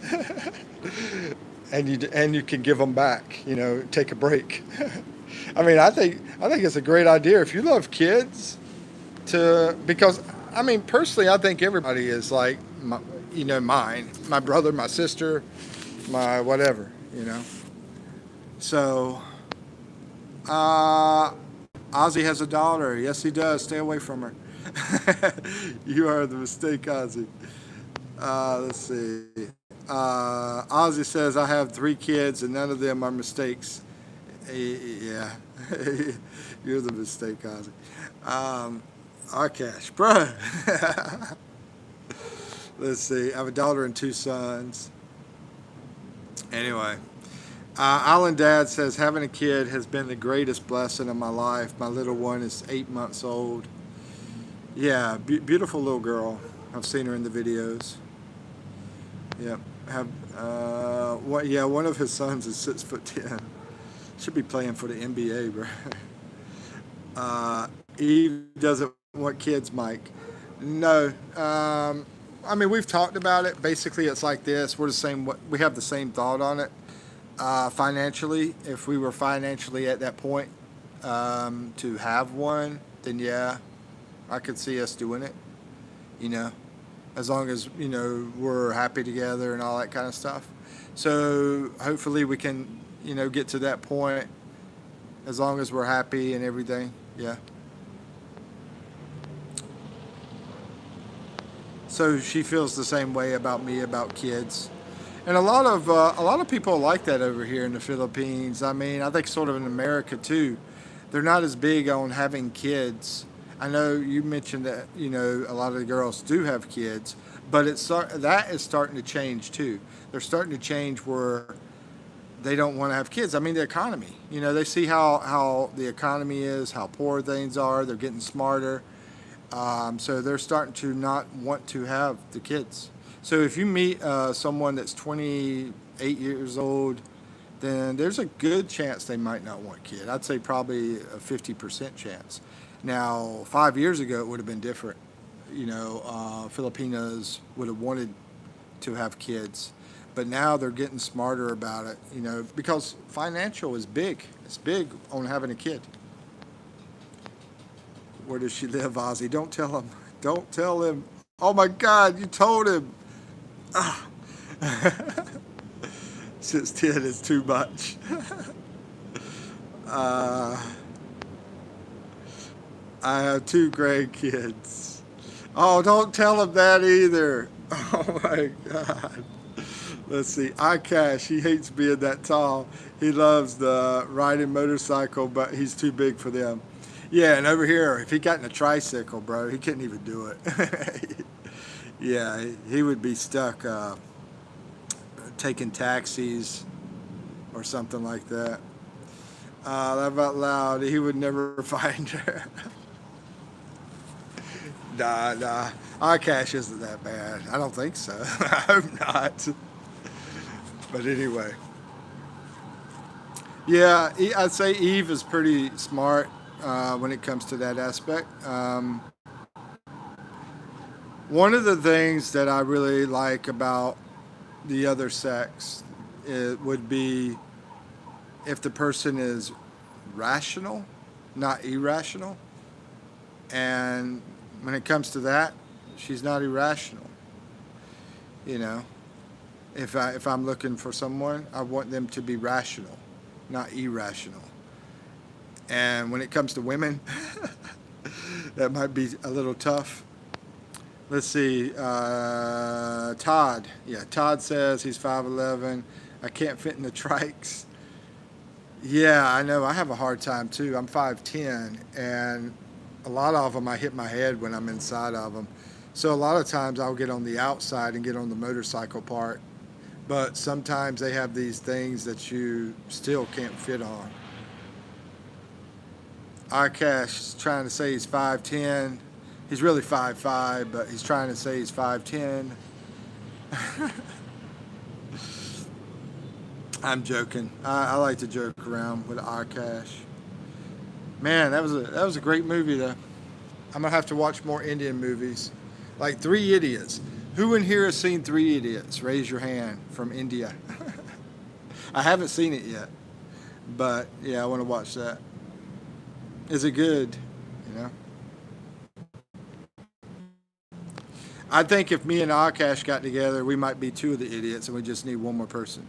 And you can give them back, take a break. I think it's a great idea if you love kids because personally, I think everybody is like, mine, my brother, my sister, my whatever, So, Ozzy has a daughter. Yes, he does. Stay away from her. You are the mistake, Ozzy. Let's see. Ozzy says, I have 3 kids and none of them are mistakes. Yeah, you're the mistake, Ozzy. Akash, bro. Let's see. I have a daughter and two sons. Anyway, Island Dad says having a kid has been the greatest blessing of my life. My little one is 8 months old. Yeah, beautiful little girl. I've seen her in the videos. Yep. Have what? Yeah, one of his sons is 6'10". Should be playing for the NBA, bro. Eve doesn't want kids, Mike. No. I mean, we've talked about it. Basically, it's like this. We're the same. We have the same thought on it. Financially, if we were financially at that point to have one, then yeah, I could see us doing it. You know, as long as we're happy together and all that kind of stuff. So hopefully we can get to that point as long as we're happy and everything. Yeah. So she feels the same way about me about kids, and a lot of people like that over here in the Philippines. I mean, I think sort of in America too. They're not as big on having kids. I know you mentioned that a lot of the girls do have kids, but that is starting to change too. They're starting to change where they don't want to have kids. I mean, the economy. They see how the economy is, how poor things are. They're getting smarter. So they're starting to not want to have the kids. So if you meet someone that's 28 years old, then there's a good chance they might not want a kid. I'd say probably a 50% chance. Now, 5 years ago, it would have been different. Filipinos would have wanted to have kids. But now they're getting smarter about it, because financial is big. It's big on having a kid. Where does she live, Ozzy? Don't tell him. Don't tell him. Oh my God, you told him. Ah. 6'10" is too much. uh, I have two grandkids. Oh, don't tell him that either. Oh my God. Let's see. Akash, he hates being that tall. He loves the riding motorcycle, but he's too big for them. Yeah, and over here, if he got in a tricycle, bro, he couldn't even do it. Yeah, he would be stuck taking taxis or something like that. Laugh out loud. He would never find her. Nah. Akash isn't that bad. I don't think so. I hope not. But anyway. Yeah, I'd say Eve is pretty smart when it comes to that aspect. One of the things that I really like about the other sex would be if the person is rational, not irrational. And when it comes to that, she's not irrational. If I'm looking for someone, I want them to be rational, not irrational. And when it comes to women, that might be a little tough. Let's see. Todd. Yeah, Todd says he's 5'11". I can't fit in the trikes. Yeah, I know. I have a hard time too. I'm 5'10", and a lot of them I hit my head when I'm inside of them. So a lot of times I'll get on the outside and get on the motorcycle part. But sometimes they have these things that you still can't fit on. Akash is trying to say he's 5'10". He's really 5'5", but he's trying to say he's 5'10". I'm joking. I like to joke around with Akash. Man, that was a great movie though. I'm gonna have to watch more Indian movies, like Three Idiots. Who in here has seen Three Idiots? Raise your hand from India. I haven't seen it yet, but yeah, I want to watch that. Is it good? I think if me and Akash got together, we might be two of the idiots, and we just need one more person.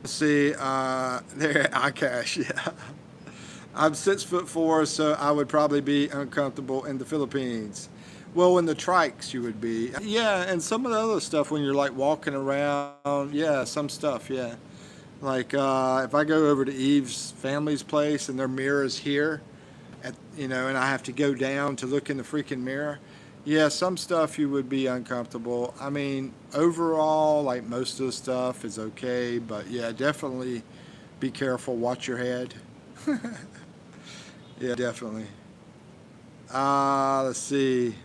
Let's see, there, Akash, yeah. I'm 6'4", so I would probably be uncomfortable in the Philippines. Well, in the trikes you would be. Yeah, and some of the other stuff when you're like walking around, yeah, some stuff, yeah. Like if I go over to Eve's family's place and their mirror is here, and I have to go down to look in the freaking mirror. Yeah, some stuff you would be uncomfortable. I mean, overall, like most of the stuff is okay, but yeah, definitely be careful. Watch your head. Yeah, definitely. Let's see.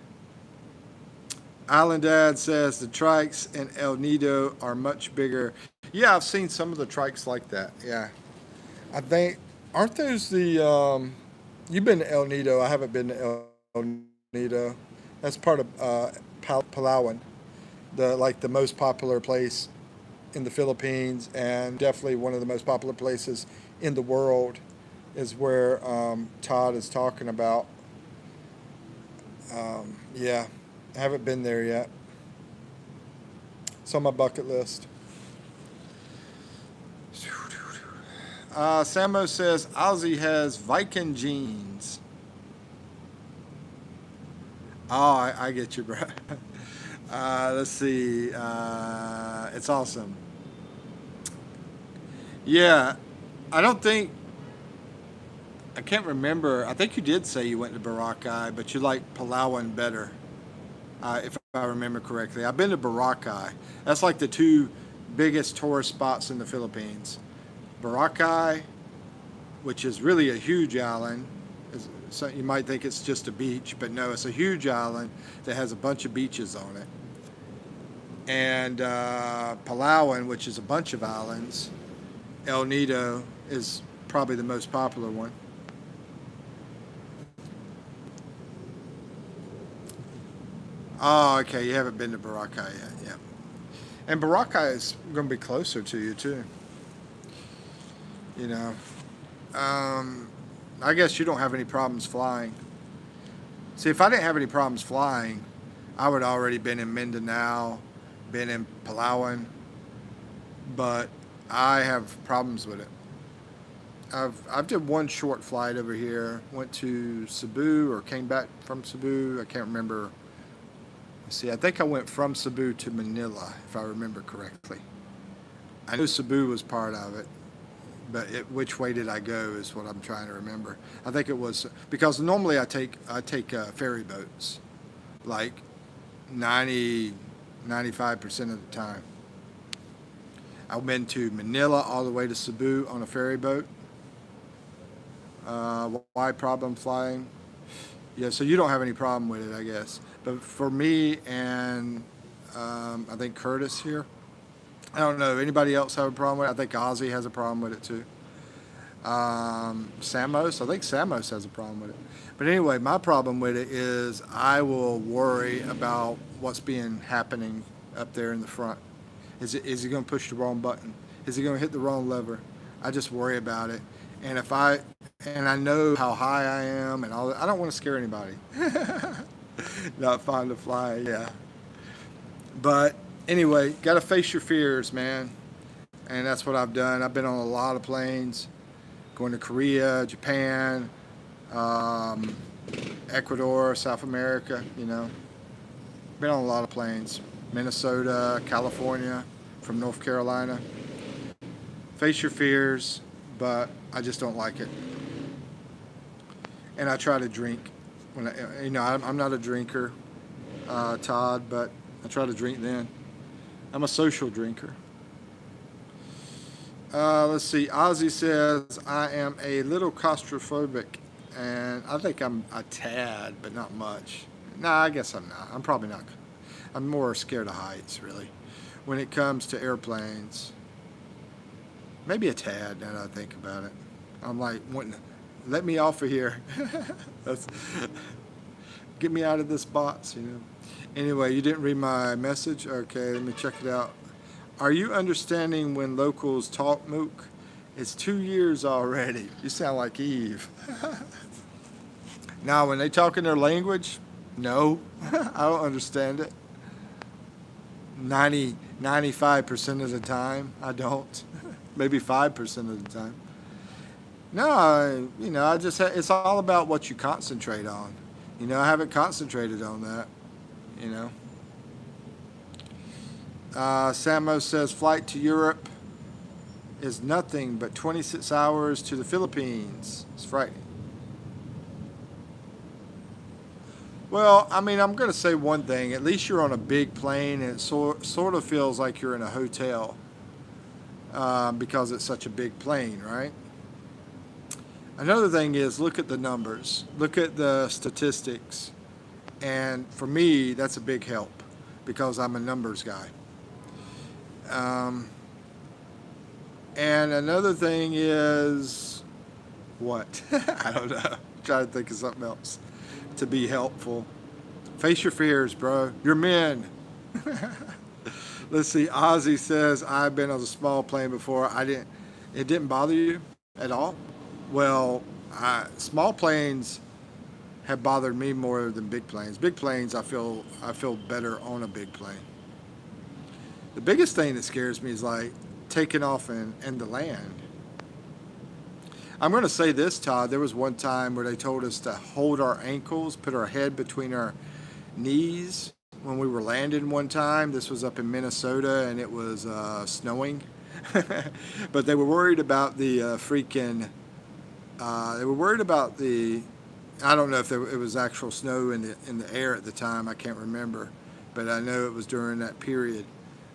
Island Dad says the trikes in El Nido are much bigger. Yeah, I've seen some of the trikes like that. Yeah, I think aren't those the you've been to El Nido? I haven't been to El Nido. That's part of Palawan, the most popular place in the Philippines, and definitely one of the most popular places in the world is where Todd is talking about. Yeah, I haven't been there yet. It's on my bucket list. Samo says Ozzy has Viking jeans. Oh, I get you, bro. Let's see. It's awesome. Yeah, I don't think I can't remember. I think you did say you went to Boracay, but you like Palawan better, if I remember correctly. I've been to Boracay. That's like the two biggest tourist spots in the Philippines. Boracay, which is really a huge island. So you might think it's just a beach, but no, it's a huge island that has a bunch of beaches on it. And Palawan, which is a bunch of islands. El Nido is probably the most popular one. Oh, okay. You haven't been to Boracay yet. Yeah. And Boracay is going to be closer to you, too. You know. Um, I guess you don't have any problems flying. See, if I didn't have any problems flying, I would already been in Mindanao, been in Palawan, but I have problems with it. I've did one short flight over here. Went to Cebu or came back from Cebu. I can't remember. See, I think I went from Cebu to Manila, if I remember correctly. I know Cebu was part of it, but which way did I go is what I'm trying to remember. I think it was because normally I take ferry boats, like 90 95% of the time. I've been to Manila all the way to Cebu on a ferry boat. Why problem flying? Yeah, so you don't have any problem with it, I guess. But for me and I think Curtis here, I don't know. Anybody else have a problem with it? I think Ozzy has a problem with it too. Samos, I think Samos has a problem with it. But anyway, my problem with it is I will worry about what's being happening up there in the front. Is he going to push the wrong button? Is he going to hit the wrong lever? I just worry about it. And if I and I know how high I am and all that, I don't want to scare anybody. Not fond of flying, yeah. But anyway, got to face your fears, man. And that's what I've done. I've been on a lot of planes, going to Korea, Japan, um, Ecuador, South America. Been on a lot of planes. Minnesota, California, from North Carolina. Face your fears, but I just don't like it. And I try to drink. I'm not a drinker, Todd, but I try to drink then. I'm a social drinker. Let's see. Ozzy says, I am a little claustrophobic, and I think I'm a tad, but not much. Nah, I guess I'm not. I'm probably not. I'm more scared of heights, really. When it comes to airplanes, maybe a tad now that I think about it. I'm like, let me off of here. That's, get me out of this box. Anyway, you didn't read my message? Okay, let me check it out. Are you understanding when locals talk, Mook? It's 2 years already. You sound like Eve. Now, when they talk in their language, no, I don't understand it. 95% of the time, I don't. Maybe 5% of the time. No, it's all about what you concentrate on. I haven't concentrated on that, you know. Samo says flight to Europe. is nothing but 26 hours to the Philippines. It's frightening. Well, I mean, I'm going to say one thing. At least you're on a big plane, and it sort of feels like you're in a hotel because it's such a big plane, right? Another thing is look at the numbers, look at the statistics. And for me, that's a big help because I'm a numbers guy. Um, and another thing is what? I don't know. I'm trying to think of something else to be helpful. Face your fears, bro. You're men. Let's see. Ozzy says, I've been on a small plane before. It didn't bother you at all? Well, small planes have bothered me more than big planes. Big planes, I feel better on a big plane. The biggest thing that scares me is like taking off and the land. I'm going to say this, Todd. There was one time where they told us to hold our ankles, put our head between our knees when we were landing one time. This was up in Minnesota, and it was snowing. But they were worried about the they were worried about the. I don't know if it was actual snow in the air at the time. I can't remember, but I know it was during that period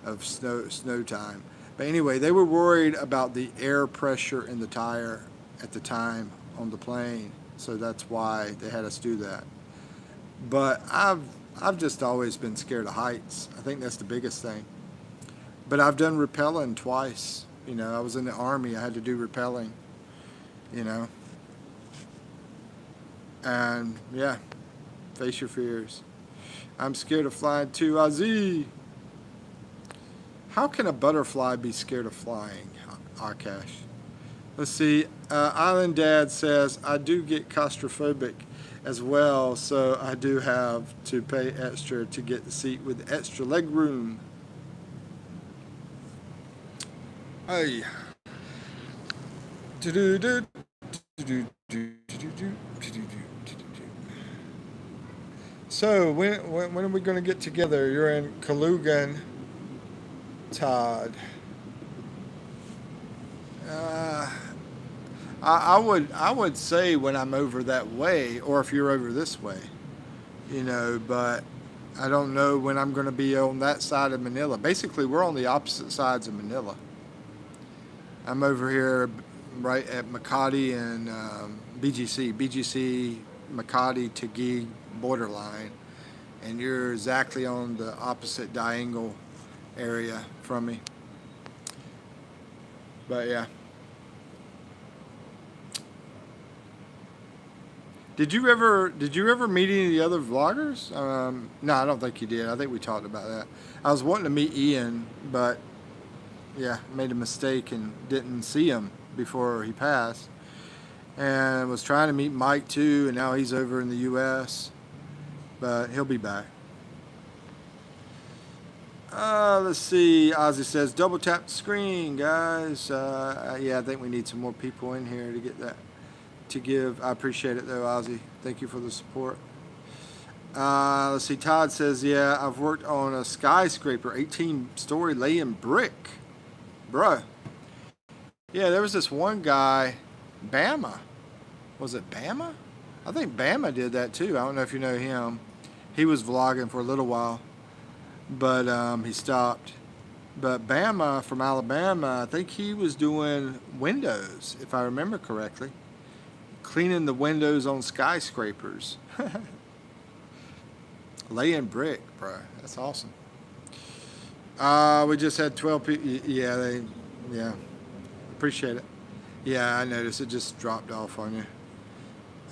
of snow time. But anyway, they were worried about the air pressure in the tire at the time on the plane, so that's why they had us do that. But I've just always been scared of heights. I think that's the biggest thing. But I've done rappelling twice. You know, I was in the Army. I had to do rappelling. You know, and yeah, face your fears. I'm scared of flying too, Aziz. How can a butterfly be scared of flying, Akash? Let's see. Island Dad says, I do get claustrophobic as well, so I do have to pay extra to get the seat with extra leg room. Hey. So when are we going to get together? You're in Kalugan, Todd. Uh, I would say when I'm over that way, or if you're over this way, you know. But I don't know when I'm going to be on that side of Manila. Basically, we're on the opposite sides of Manila. I'm over here right at Makati and BGC, Makati, Taguig borderline, and you're exactly on the opposite diagonal area from me. But yeah. Did you ever meet any of the other vloggers? No, I don't think you did. I think we talked about that. I was wanting to meet Ian, but yeah, made a mistake and didn't see him before he passed. And was trying to meet Mike too, and now he's over in the U.S., but he'll be back. Let's see. Ozzy says, double tap the screen, guys. Yeah, I think we need some more people in here to get that to give. I appreciate it though, Ozzy. Thank you for the support. Let's see. Todd says, yeah, I've worked on a skyscraper, 18-story laying brick. Bruh. Yeah, there was this one guy, Bama. Was it Bama? I think Bama did that too. I don't know if you know him. He was vlogging for a little while, but he stopped. But Bama from Alabama, I think he was doing windows, if I remember correctly. Cleaning the windows on skyscrapers. Laying brick, bro. That's awesome. We just had 12 people. Yeah. Appreciate it. Yeah, I noticed it just dropped off on you.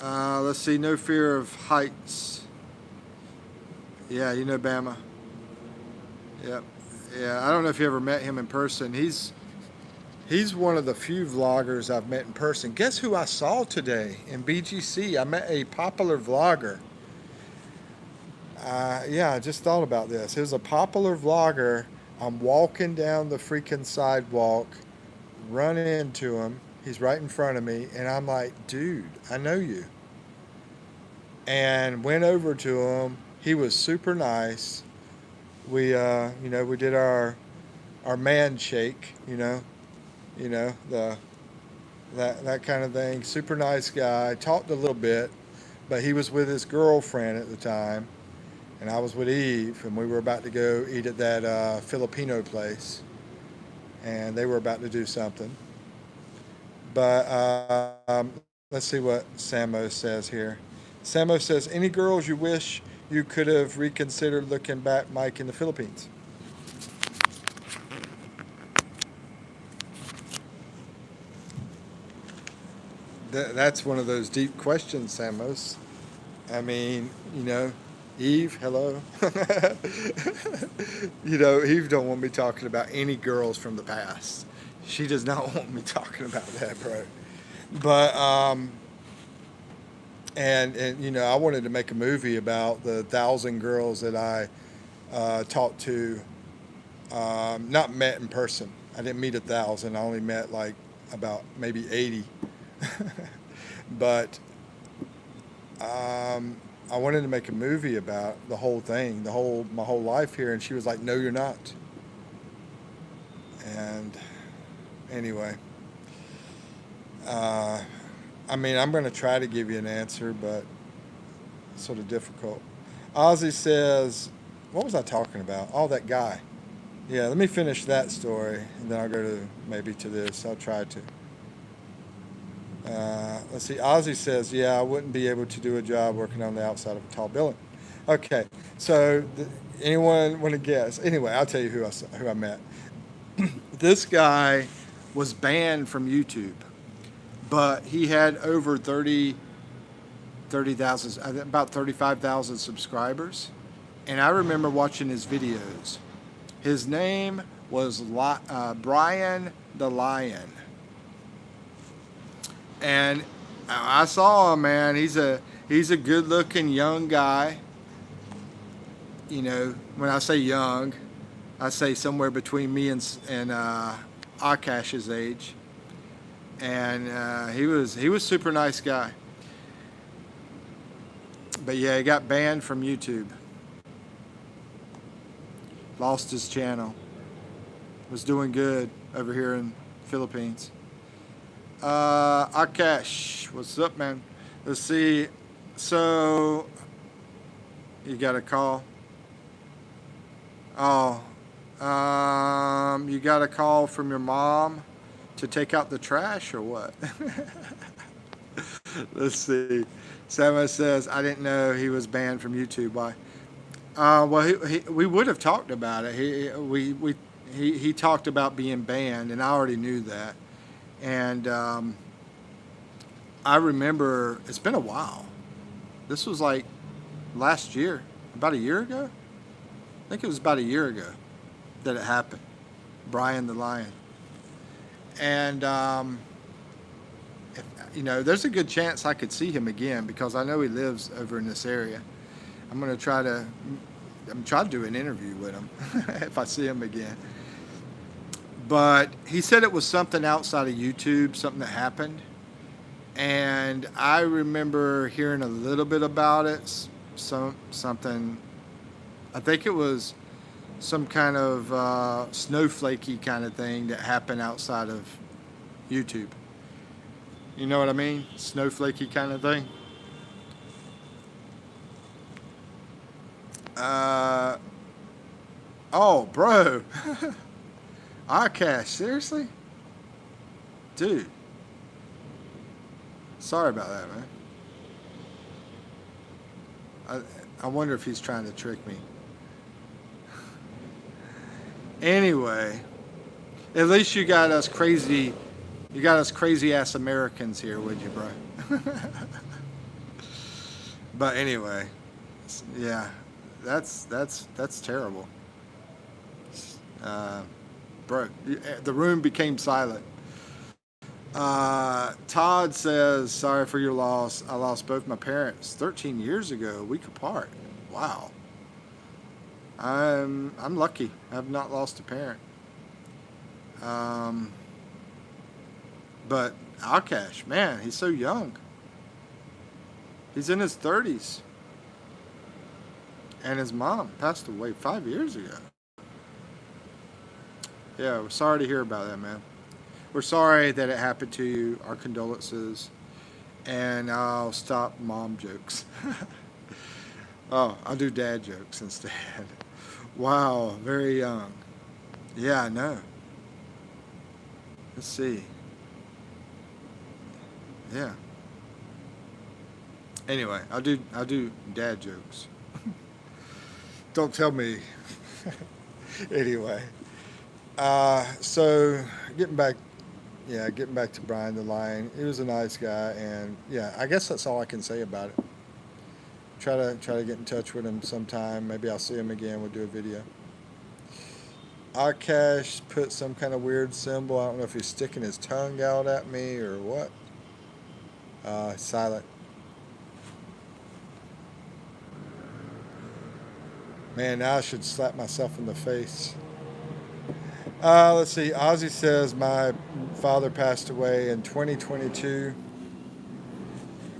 Let's see. No fear of heights. Yeah, you know Bama. Yep. Yeah, I don't know if you ever met him in person. He's one of the few vloggers I've met in person. Guess who I saw today in BGC? I met a popular vlogger. Yeah, I just thought about this. It was a popular vlogger. I'm walking down the freaking sidewalk, run into him. He's right in front of me, and I'm like, dude, I know you. And went over to him. He was super nice. We did our man shake, you know, that kind of thing. Super nice guy. Talked a little bit, but he was with his girlfriend at the time, and I was with Eve, and we were about to go eat at that Filipino place, and they were about to do something. But let's see what Samo says here. Samo says, "Any girls you wish you could have reconsidered looking back, Mike, in the Philippines?" That's one of those deep questions, Samos. I mean, Eve, hello. Eve don't want me talking about any girls from the past. She does not want me talking about that, bro. But and I wanted to make a movie about the 1,000 girls that I talked to, not met in person. I didn't meet 1,000. I only met like about maybe 80. But I wanted to make a movie about the whole thing, my whole life here, and she was like, "No, you're not." And anyway, uh, I mean, I'm going to try to give you an answer, but it's sort of difficult. Ozzy says, "What was I talking about? Oh, that guy." Yeah, let me finish that story, and then I'll go to maybe to this. I'll try to. Let's see. Ozzy says, "Yeah, I wouldn't be able to do a job working on the outside of a tall building." Okay, so anyone want to guess? Anyway, I'll tell you who I met. This guy was banned from YouTube, but he had over 30,000, about 35,000 subscribers, and I remember watching his videos. His name was Brian the Lion. And I saw him, man. He's a good-looking young guy. When I say young, I say somewhere between me and Akash's age. And he was super nice guy. But yeah, he got banned from YouTube. Lost his channel. Was doing good over here in Philippines. Akash, what's up, man? Let's see. So, you got a call? Oh, you got a call from your mom to take out the trash or what? Let's see. Sama says, "I didn't know he was banned from YouTube. Why?" Well, we would have talked about it. He talked about being banned, and I already knew that. And I remember it's been a while. This was like last year, about a year ago. I think it was about a year ago that it happened. Brian the Lion. And there's a good chance I could see him again because I know he lives over in this area. I'm gonna try to do an interview with him if I see him again. But he said it was something outside of YouTube, something that happened. And I remember hearing a little bit about it. Something, I think it was some kind of snowflakey kind of thing that happened outside of YouTube. You know what I mean? Snowflakey kind of thing. Oh, bro. Akash, seriously? Dude. Sorry about that, man. I wonder if he's trying to trick me. Anyway, at least you got us crazy ass Americans here, would you, bro? But anyway, yeah, that's terrible. Bro, the room became silent. Todd says, "Sorry for your loss. I lost both my parents 13 years ago, a week apart." Wow. I'm lucky. I've not lost a parent. Um, but Akash, man, he's so young. He's in his 30s. And his mom passed away 5 years ago. Yeah, we're sorry to hear about that, man. We're sorry that it happened to you. Our condolences. And I'll stop mom jokes. Oh, I'll do dad jokes instead. Wow, very young. Yeah, I know. Let's see. Yeah. Anyway, I'll do dad jokes. Don't tell me. Anyway, so getting back, yeah, getting back to Brian the Lion. He was a nice guy, and yeah, I guess that's all I can say about it. Try to get in touch with him sometime. Maybe I'll see him again. We'll do a video. Akash put some kind of weird symbol. I don't know if he's sticking his tongue out at me or what. Silent. Man, now I should slap myself in the face. Let's see. Ozzy says my father passed away in 2022.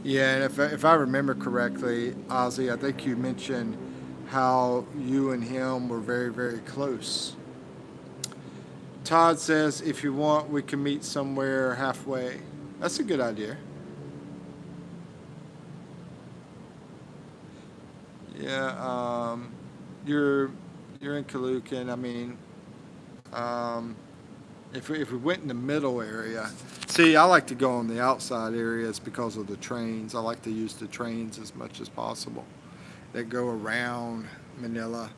Yeah, and if I remember correctly, Ozzy, I think you mentioned how you and him were very, very close. Todd says, if you want, we can meet somewhere halfway. That's a good idea. Yeah, you're you're in Kalukin. I mean, um, if we went in the middle area, see, I like to go on the outside areas because of the trains. I like to use the trains as much as possible that go around Manila.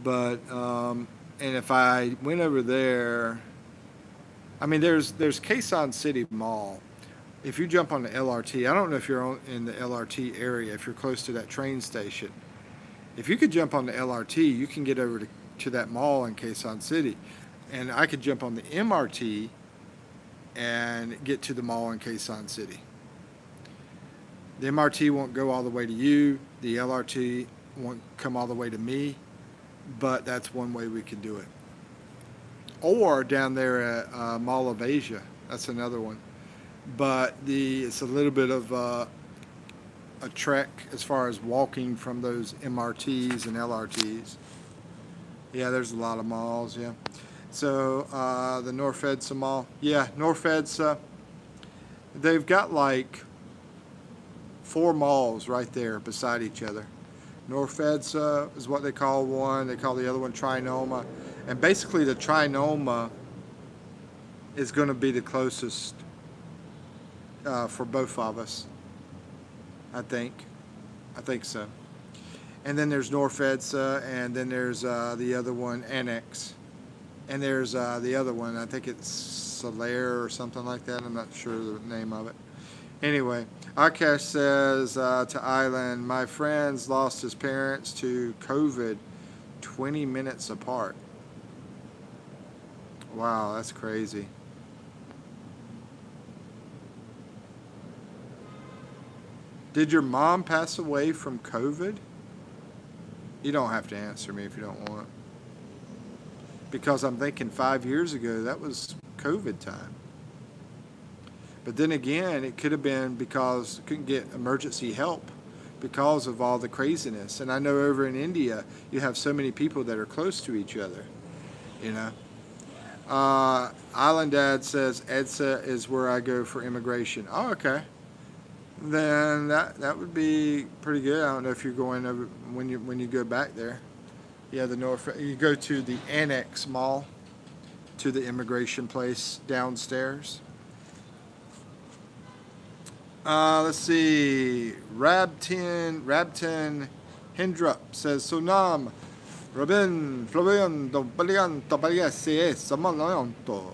But and if I went over there, I mean, there's Quezon City Mall. If you jump on the LRT, I don't know if you're in the LRT area, if you're close to that train station. If you could jump on the LRT, you can get over to that mall in Quezon City. And I could jump on the MRT and get to the mall in Quezon City. The MRT won't go all the way to you. The LRT won't come all the way to me. But that's one way we could do it. Or down there at Mall of Asia. That's another one. But it's a little bit of a trek as far as walking from those MRTs and LRTs. Yeah, there's a lot of malls. Yeah. So the North Edsa Mall. Yeah, North Edsa. They've got like 4 malls right there beside each other. North Edsa is what they call one. They call the other one Trinoma. And basically the Trinoma is going to be the closest for both of us. I think. I think so. And then there's North Edsa, and then there's the other one, Annex. And there's the other one, I think it's Solaire or something like that. I'm not sure the name of it. Anyway, Akash says to Island, my friends lost his parents to COVID 20 minutes apart. Wow, that's crazy. Did your mom pass away from COVID? You don't have to answer me if you don't want. Because I'm thinking 5 years ago, that was COVID time. But then again, it could have been because couldn't get emergency help because of all the craziness. And I know over in India, you have so many people that are close to each other, you know. Island Dad says EDSA is where I go for immigration. Oh, okay. Then that would be pretty good. I don't know if you're going over when you go back there. Yeah, the North. You go to the Annex Mall, to the immigration place downstairs. Let's see. Rabtin Hindrup says Sunam Rabin Flavian Dobalian Dobalias Samanto.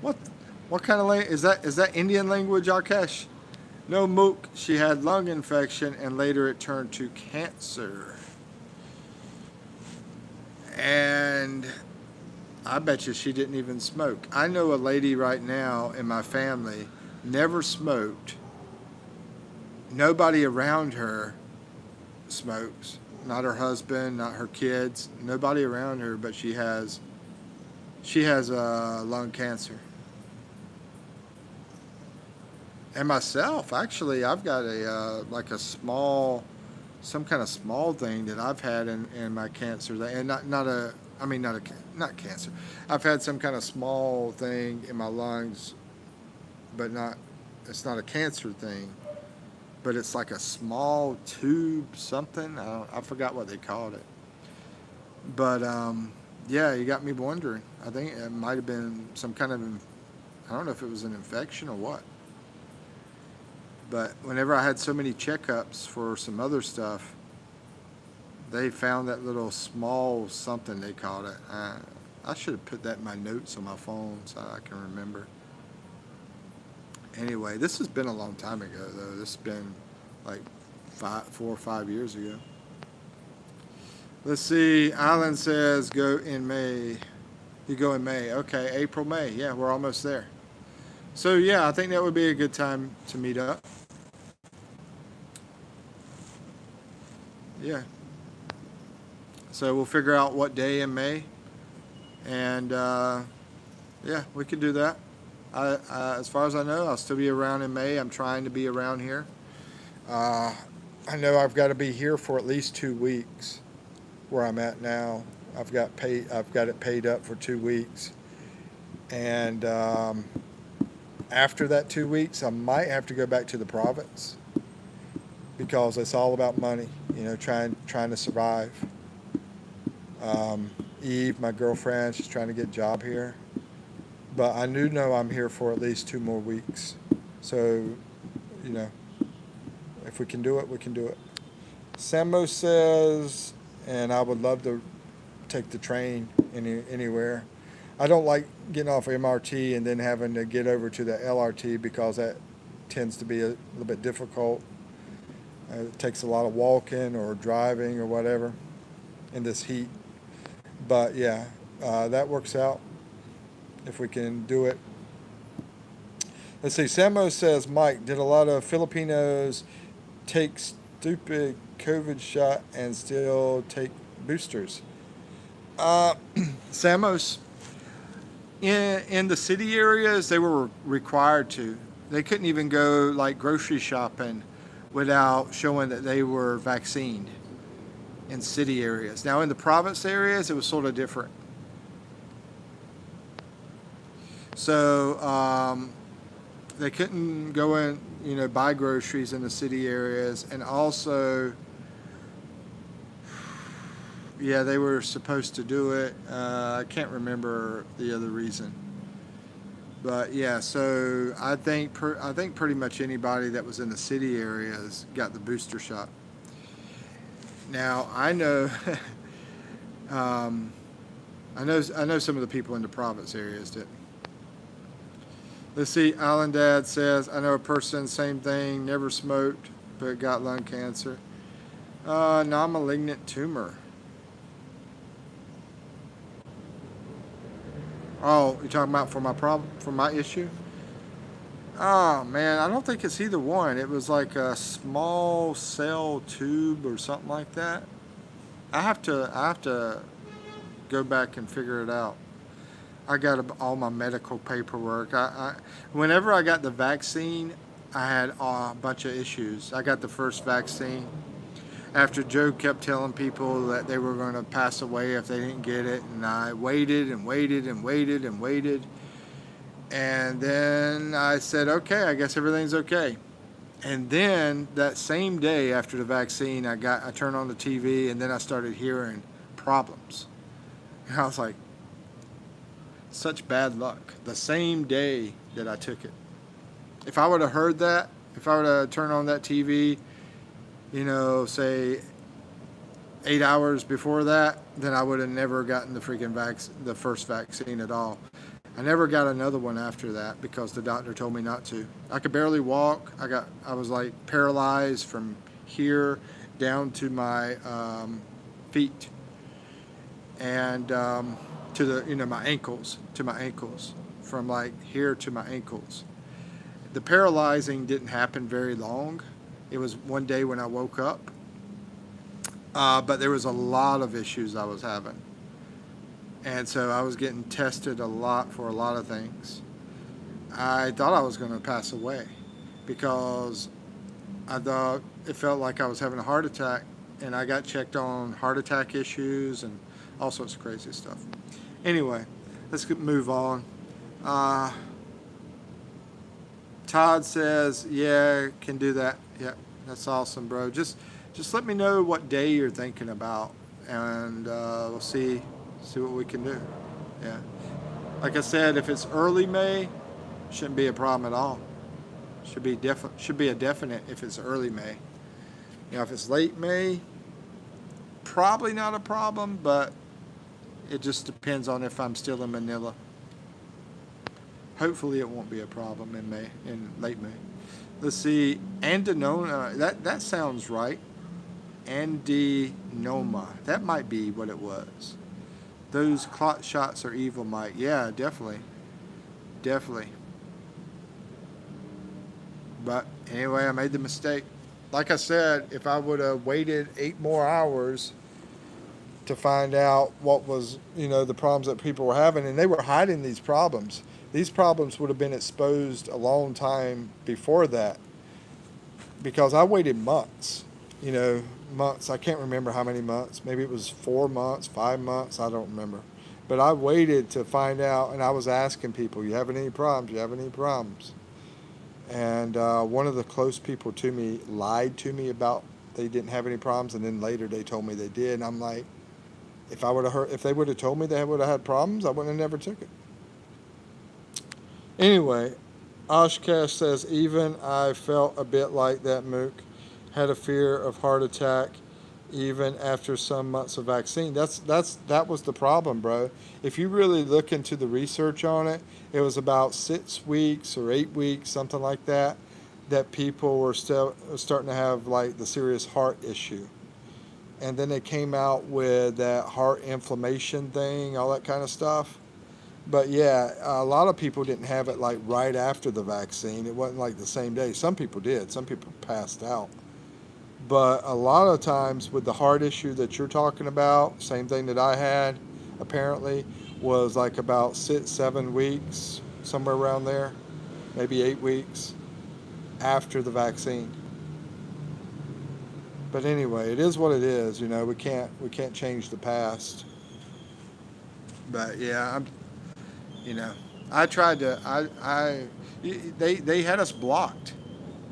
What kind of language is that? Is that Indian language, Akash? No mook. She had lung infection and later it turned to cancer. And I bet you she didn't even smoke. I know a lady right now in my family never smoked. Nobody around her smokes. Not her husband, not her kids, nobody around her, but she has lung cancer. And myself, actually, I've got like a some kind of small thing that I've had in my cancer, and not a I mean, not cancer. I've had some kind of small thing in my lungs, but not. It's not a cancer thing, but it's like a small tube something. I forgot what they called it. But yeah, you got me wondering. I think it might have been some kind of. I don't know if it was an infection or what. But whenever I had so many checkups for some other stuff, they found that little small something they called it. I should have put that in my notes on my phone so I can remember. Anyway, this has been a long time ago, though. This has been like 4 or 5 years ago. Let's see. Alan says go in May. You go in May. Okay, April, May. Yeah, we're almost there. So, yeah, I think that would be a good time to meet up. Yeah. So we'll figure out what day in May. And, yeah, we could do that. As far as I know, I'll still be around in May. I'm trying to be around here. Uh, I know I've got to be here for at least 2 weeks where I'm at now. I've got it paid up for 2 weeks. And after that 2 weeks, I might have to go back to the province because it's all about money, trying to survive. Eve, my girlfriend, she's trying to get a job here. But I do know I'm here for at least 2 more weeks. So, you know, if we can do it, we can do it. Samo says, and I would love to take the train anywhere. I don't like getting off MRT and then having to get over to the LRT because that tends to be a little bit difficult. It takes a lot of walking or driving or whatever in this heat. But yeah, that works out if we can do it. Let's see. Samo says, Mike, did a lot of Filipinos take stupid COVID shot and still take boosters? Samos, in the city areas, they were required to. They couldn't even go like grocery shopping without showing that they were vaccinated in city areas. Now in the province areas, it was sort of different. So they couldn't go in, buy groceries in the city areas, and also, yeah, they were supposed to do it. I can't remember the other reason, but yeah. So I think pretty much anybody that was in the city areas got the booster shot. Now I know, I know some of the people in the province areas did. Let's see, Alan Dad says, I know a person, same thing, never smoked, but got lung cancer. Non-malignant tumor. Oh, you're talking about for my problem, for my issue? Oh, man, I don't think it's either one. It was like a small cell tube or something like that. I have to go back and figure it out. I got all my medical paperwork. Whenever I got the vaccine, I had a bunch of issues. I got the first vaccine after Joe kept telling people that they were going to pass away if they didn't get it, and I waited and waited and waited and waited, and then I said, okay, I guess everything's okay. And then that same day after the vaccine, I turned on the TV, and then I started hearing problems, and I was like, such bad luck. The same day that I took it. If I would have heard that, if I would have turned on that TV, say 8 hours before that, then I would have never gotten the the first vaccine at all. I never got another one after that because the doctor told me not to. I could barely walk. I was like paralyzed from here down to my feet, and to the my ankles, from like here to my ankles. The paralyzing didn't happen very long. It was one day when I woke up, but there was a lot of issues I was having, and so I was getting tested a lot for a lot of things. I thought I was going to pass away because I thought it felt like I was having a heart attack, and I got checked on heart attack issues and all sorts of crazy stuff. Anyway, let's move on. Uh, Todd says, yeah, can do that. Yeah, that's awesome, bro. Just let me know what day you're thinking about, and we'll see what we can do. Yeah, like I said, if it's early May, shouldn't be a problem at all. Should be a definite if it's early May. You know, if it's late May, probably not a problem, but it just depends on if I'm still in Manila. Hopefully, it won't be a problem in May, in late May. Let's see, Andenona. That sounds right. Adenoma. That might be what it was. Those clot shots are evil, Mike. Yeah, definitely, definitely. But anyway, I made the mistake. Like I said, if I would have waited 8 more hours to find out what was, the problems that people were having, and they were hiding these problems. These problems would have been exposed a long time before that, because I waited months, months. I can't remember how many months. Maybe it was 4 months, 5 months. I don't remember. But I waited to find out, and I was asking people, you have any problems? You have any problems? And one of the close people to me lied to me about they didn't have any problems, and then later they told me they did. And I'm like, if they would have told me they would have had problems, I would have never took it. Anyway, Oshkash says, even I felt a bit like that, Mook. Had a fear of heart attack even after some months of vaccine. That was the problem, bro. If you really look into the research on it, it was about 6 weeks or 8 weeks, something like that, that people were still starting to have like the serious heart issue. And then they came out with that heart inflammation thing, all that kind of stuff. But yeah, a lot of people didn't have it like right after the vaccine. It wasn't like the same day. Some people did. Some people passed out. But a lot of times with the heart issue that you're talking about, same thing that I had, apparently, was like about 6, 7 weeks, somewhere around there, maybe 8 weeks after the vaccine. But anyway, it is what it is. We can't change the past. But yeah, you know, I tried to. They had us blocked.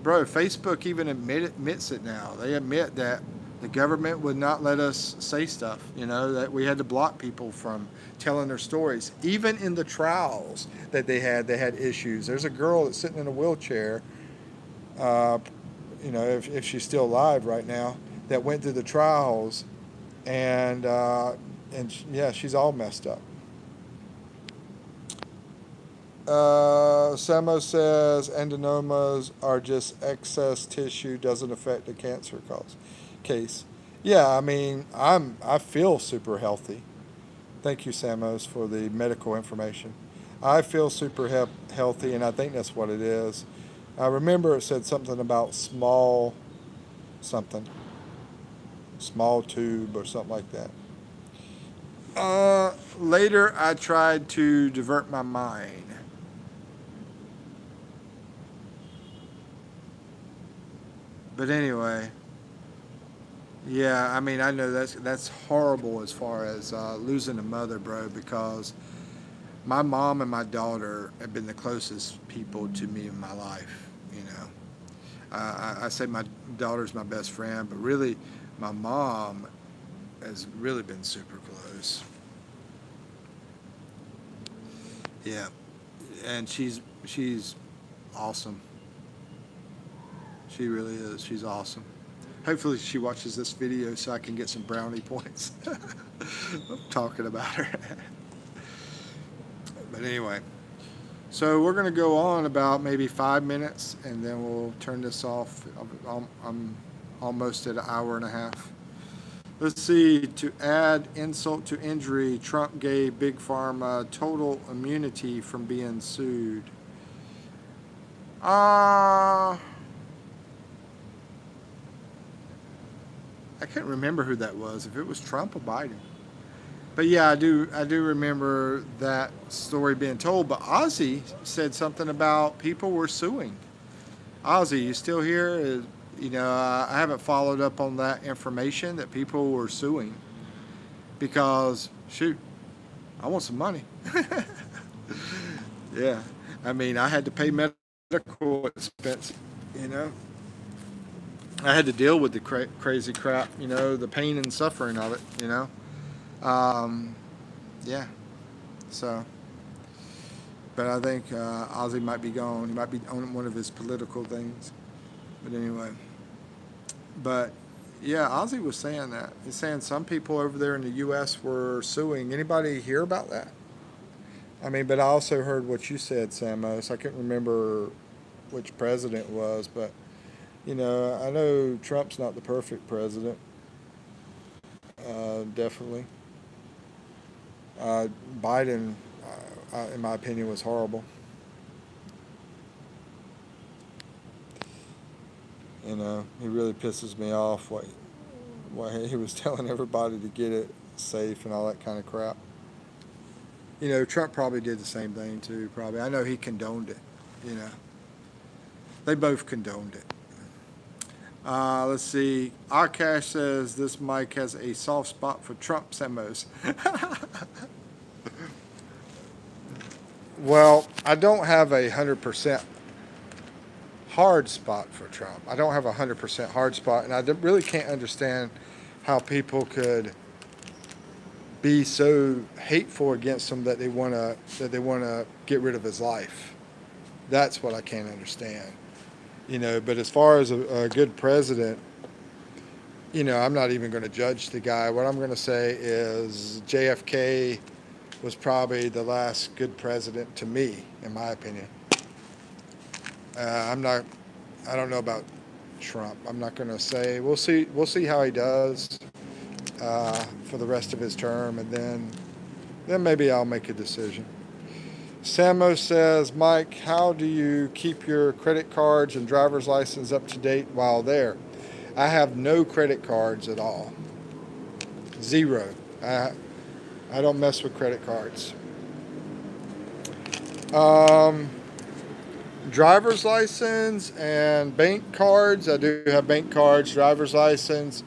Bro, Facebook even admits it now. They admit that the government would not let us say stuff, that we had to block people from telling their stories. Even in the trials that they had issues. There's a girl that's sitting in a wheelchair, if she's still alive right now, that went through the trials, and yeah, she's all messed up. Samo says adenomas are just excess tissue, doesn't affect the cancer case. Yeah, I mean, I feel super healthy. Thank you, Samos, for the medical information. I feel super healthy, and I think that's what it is. I remember it said something about small tube or something like that. Later, I tried to divert my mind. But anyway, yeah, I mean, I know that's horrible as far as losing a mother, bro, because my mom and my daughter have been the closest people to me in my life, I say my daughter's my best friend, but really, my mom has really been super close. Yeah, and she's awesome. She really is. She's awesome. Hopefully she watches this video so I can get some brownie points talking about her. But anyway, so we're going to go on about maybe 5 minutes, and then we'll turn this off. I'm almost at an hour and a half. Let's see. To add insult to injury, Trump gave Big Pharma total immunity from being sued. I can't remember who that was, if it was Trump or Biden. But yeah, I do remember that story being told. But Ozzy said something about people were suing. Ozzy, you still here? I haven't followed up on that information that people were suing. because shoot, I want some money. Yeah, I mean, I had to pay medical expense. You know, I had to deal with the crazy crap. You know, the pain and suffering of it. You know, um, yeah. So, but I think Ozzy might be gone. He might be on one of his political things. But anyway, but yeah, Ozzy was saying that. He's saying some people over there in the U.S. were suing. Anybody hear about that? I mean, but I also heard what you said, Samos. I can't remember which president it was, but you know, I know Trump's not the perfect president. Definitely, Biden, in my opinion, was horrible. You know, he really pisses me off. What he was telling everybody to get it safe and all that kind of crap. You know, Trump probably did the same thing too. Probably, I know he condoned it. You know, they both condoned it. Let's see. Akash says this mic has a soft spot for Trump semos. Well, I don't have 100% hard spot for Trump. I don't have 100% hard spot, and I really can't understand how people could be so hateful against him that they wanna get rid of his life. That's what I can't understand. You know, but as far as a good president, you know, I'm not even going to judge the guy. What I'm going to say is JFK was probably the last good president to me, in my opinion. I'm not. I don't know about Trump. I'm not going to say. We'll see. We'll see how he does for the rest of his term, and then maybe I'll make a decision. Samo says, Mike, how do you keep your credit cards and driver's license up to date while there? I have no credit cards at all. Zero. I don't mess with credit cards. Um, Driver's license and bank cards. I do have bank cards, driver's license,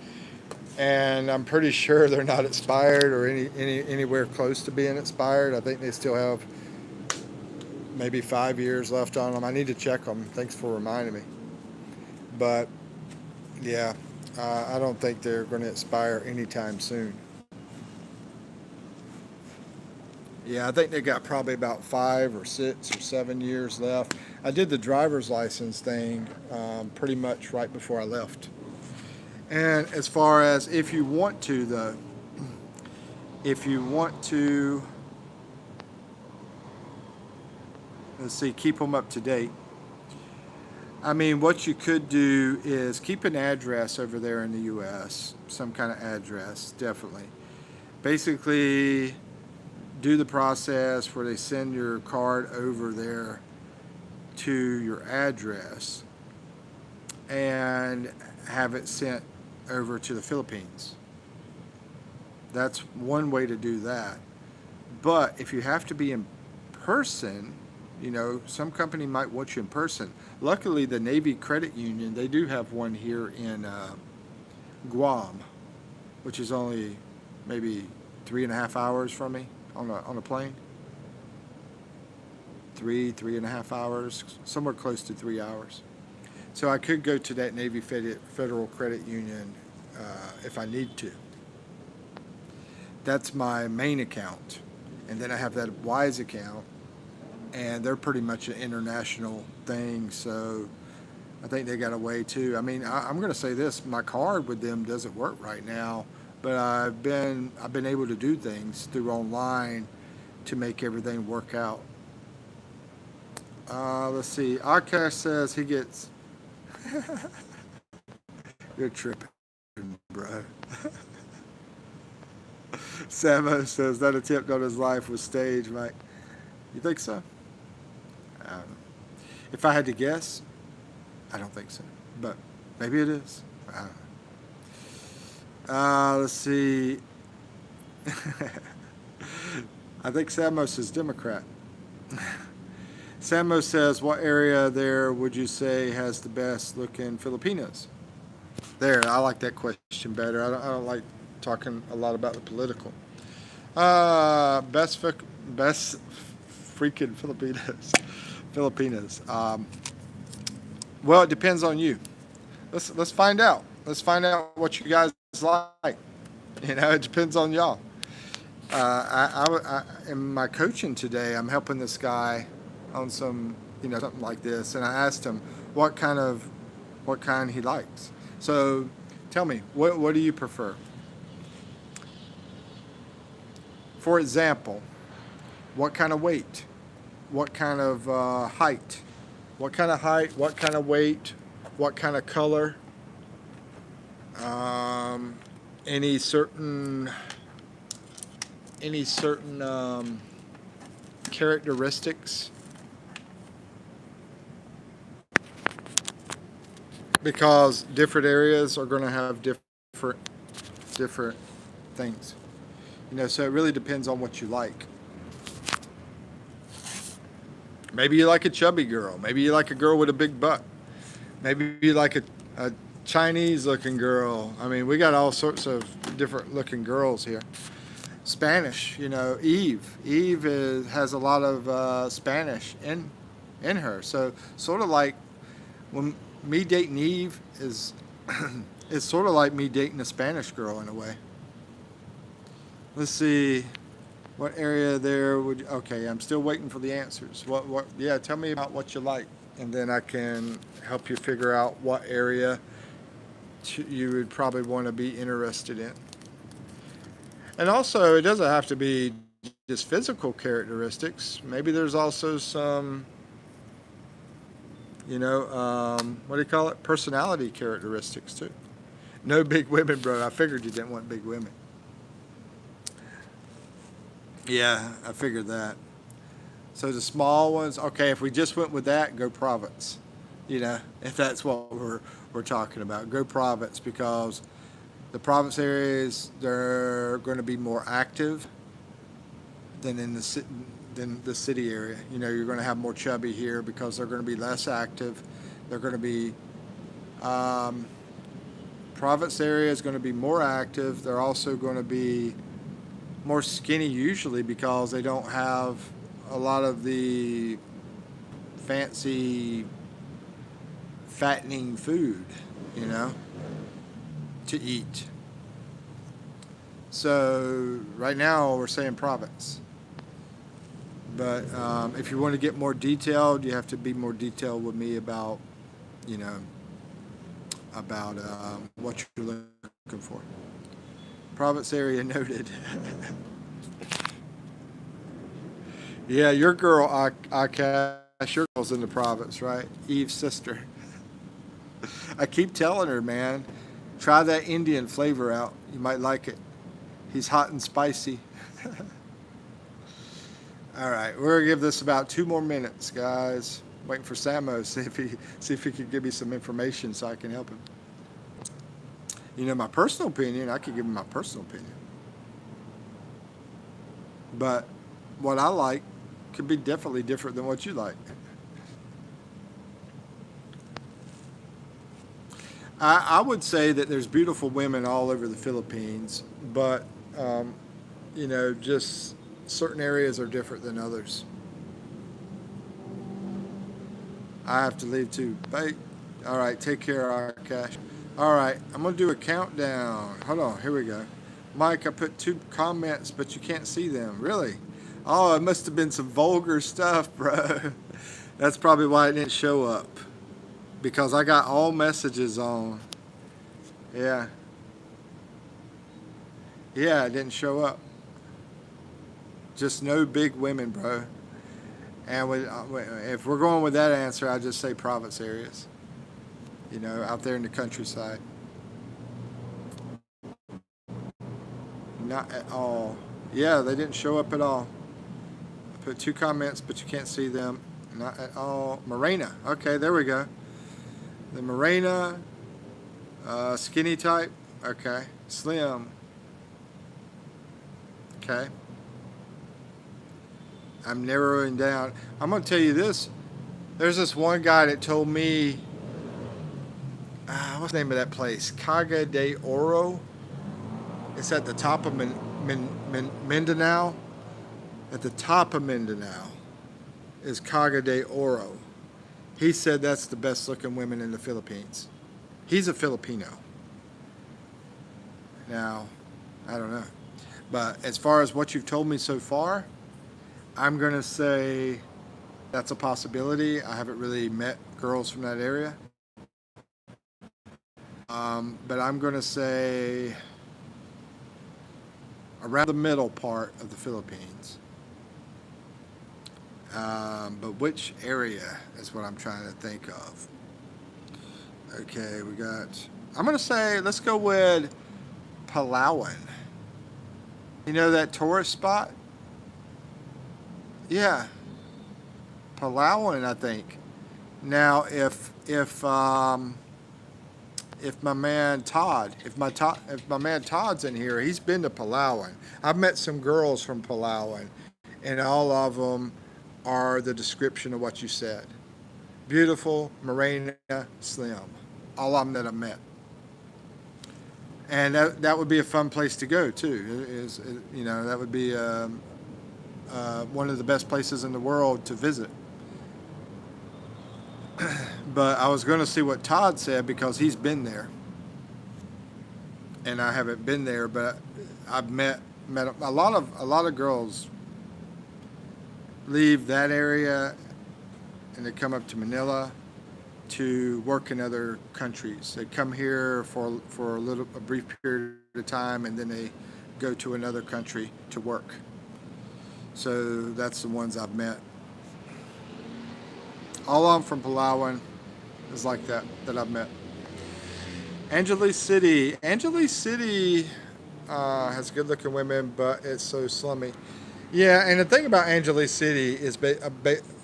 and I'm pretty sure they're not expired or anywhere close to being expired. I think they still have maybe 5 years left on them. I need to check them. Thanks for reminding me. But yeah, I don't think they're going to expire anytime soon. Yeah, I think they got probably about 5 or 6 or 7 years left. I did the driver's license thing pretty much right before I left. And as far as if you want to, though, if you want to, let's see, keep them up to date. I mean, what you could do is keep an address over there in the U.S., some kind of address, definitely. Basically, do the process where they send your card over there to your address and have it sent over to the Philippines. That's one way to do that. But if you have to be in person, you know, some company might want you in person. Luckily, the Navy Credit Union, they do have one here in Guam, which is only maybe 3.5 hours from me on a plane. 3.5 hours, somewhere close to 3 hours. So I could go to that Navy Federal Credit Union if I need to. That's my main account. And then I have that Wise account, and they're pretty much an international thing, so I think they got a way too. I mean, I'm going to say this: my card with them doesn't work right now, but I've been able to do things through online to make everything work out. Let's see. Akash says he gets. You're tripping, bro. Samo says that attempt on his life was staged, Mike. You think so? I don't know. If I had to guess, I don't think so. But maybe it is. I don't know. Let's see. I think Samos is Democrat. Samo says, what area there would you say has the best looking Filipinos? There, I like that question better. I don't like talking a lot about the political. Best freaking Filipinas. Well, it depends on you. Let's find out. Let's find out what you guys like. It depends on y'all. In my coaching today, I'm helping this guy on some, something like this, and I asked him what kind he likes. So, tell me, what do you prefer? For example, what kind of weight? What kind of height? What kind of height? What kind of weight? What kind of color? Um, any certain characteristics? Because different areas are going to have different things. So it really depends on what you like. Maybe you like a chubby girl. Maybe you like a girl with a big butt. Maybe you like a Chinese looking girl. I mean, we got all sorts of different looking girls here. Spanish, Eve. Has a lot of Spanish in her. So sort of like when me dating Eve is is sort of like me dating a Spanish girl in a way. Let's see. What area there would? Okay, I'm still waiting for the answers. What? Yeah, tell me about what you like, and then I can help you figure out what area you would probably want to be interested in. And also, it doesn't have to be just physical characteristics. Maybe there's also some, what do you call it? Personality characteristics too. No big women, bro. I figured you didn't want big women. Yeah, I figured that. So the small ones, okay, if we just went with that, go province. If that's what we're talking about, go province, because the province areas, they're going to be more active than than the city area. You're going to have more chubby here because they're going to be less active. They're going to be province area is going to be more active. They're also going to be more skinny usually because they don't have a lot of the fancy fattening food, to eat. So right now we're saying province. But if you want to get more detailed, you have to be more detailed with me about, what you're looking for. Province area noted. Yeah, your girl, Akash, your girl's in the province, right? Eve's sister. I keep telling her, man, try that Indian flavor out. You might like it. He's hot and spicy. All right, we're gonna give this about 2 more minutes, guys. Waiting for Samo, see if he could give me some information so I can help him. My personal opinion, I could give him my personal opinion. But what I like could be definitely different than what you like. I would say that there's beautiful women all over the Philippines, but, just certain areas are different than others. I have to leave too. Bye. All right, take care, Akash. All right, I'm going to do a countdown. Hold on, here we go. Mike, I put 2 comments, but you can't see them. Really? Oh, it must have been some vulgar stuff, bro. That's probably why it didn't show up. Because I got all messages on. Yeah. Yeah, it didn't show up. Just no big women, bro. And if we're going with that answer, I just say province areas. Out there in the countryside. Not at all. Yeah, they didn't show up at all. I put 2 comments, but you can't see them. Not at all. Morena. Okay, there we go. The Morena. Skinny type. Okay. Slim. Okay. I'm narrowing down. I'm going to tell you this. There's this one guy that told me, what's the name of that place? Caga de Oro. It's at the top of Mindanao. At the top of Mindanao is Caga de Oro. He said that's the best looking women in the Philippines. He's a Filipino. Now, I don't know. But as far as what you've told me so far, I'm going to say that's a possibility. I haven't really met girls from that area. But I'm going to say around the middle part of the Philippines. But which area is what I'm trying to think of. Okay, we got. I'm going to say, let's go with Palawan. You know that tourist spot? Yeah, Palawan, I think. Now, if my man Todd, if my man Todd's in here, he's been to Palawan. I've met some girls from Palawan, and all of them are the description of what you said. Beautiful, morena, slim. All of them that I met. And that would be a fun place to go too. That would be one of the best places in the world to visit. But I was going to see what Todd said because he's been there, and I haven't been there. But I've met a lot of girls leave that area and they come up to Manila to work in other countries. They come here for a brief period of time, and then they go to another country to work. So that's the ones I've met. All of them from Palawan is like that I've met. Angeles City. Angeles City has good-looking women, but it's so slummy. Yeah, and the thing about Angeles City is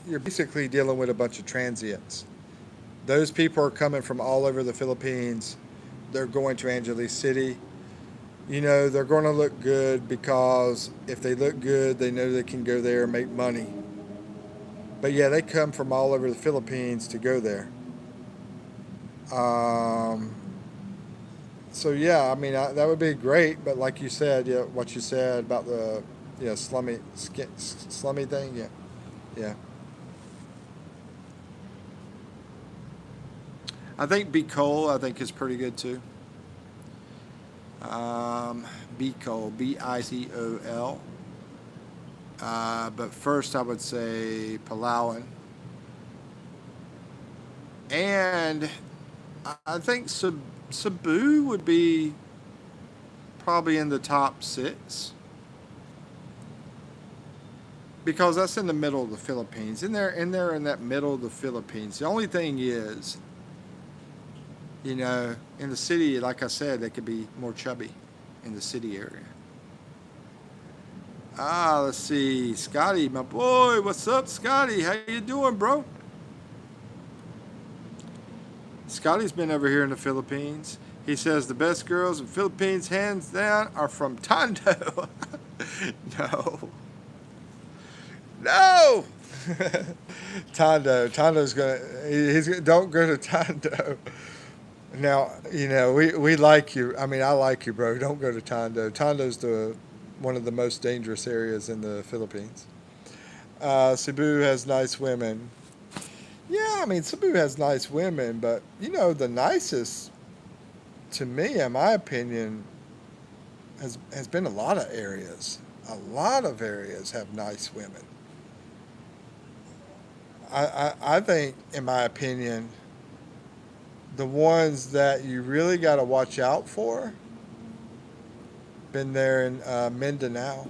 you're basically dealing with a bunch of transients. Those people are coming from all over the Philippines. They're going to Angeles City. They're going to look good because if they look good, they know they can go there and make money. But yeah, they come from all over the Philippines to go there. So yeah, I mean that would be great. But like you said, yeah, what you said about the slummy thing, yeah, yeah. I think Bicol, I think is pretty good too. Bicol, Bicol. But first, I would say Palawan, and I think Cebu would be probably in the top 6 because that's in the middle of the Philippines. In that middle of the Philippines. The only thing is, in the city, like I said, they could be more chubby in the city area. Let's see. Scotty, my boy. What's up, Scotty? How you doing, bro? Scotty's been over here in the Philippines. He says the best girls in the Philippines, hands down, are from Tondo. No. No! Tondo's don't go to Tondo. Now, we like you. I mean, I like you, bro. Don't go to Tondo. Tondo's one of the most dangerous areas in the Philippines. Cebu has nice women. Yeah, I mean, Cebu has nice women, but, the nicest, to me, in my opinion, has been a lot of areas. A lot of areas have nice women. I think, in my opinion, the ones that you really got to watch out for, been there in Mindanao.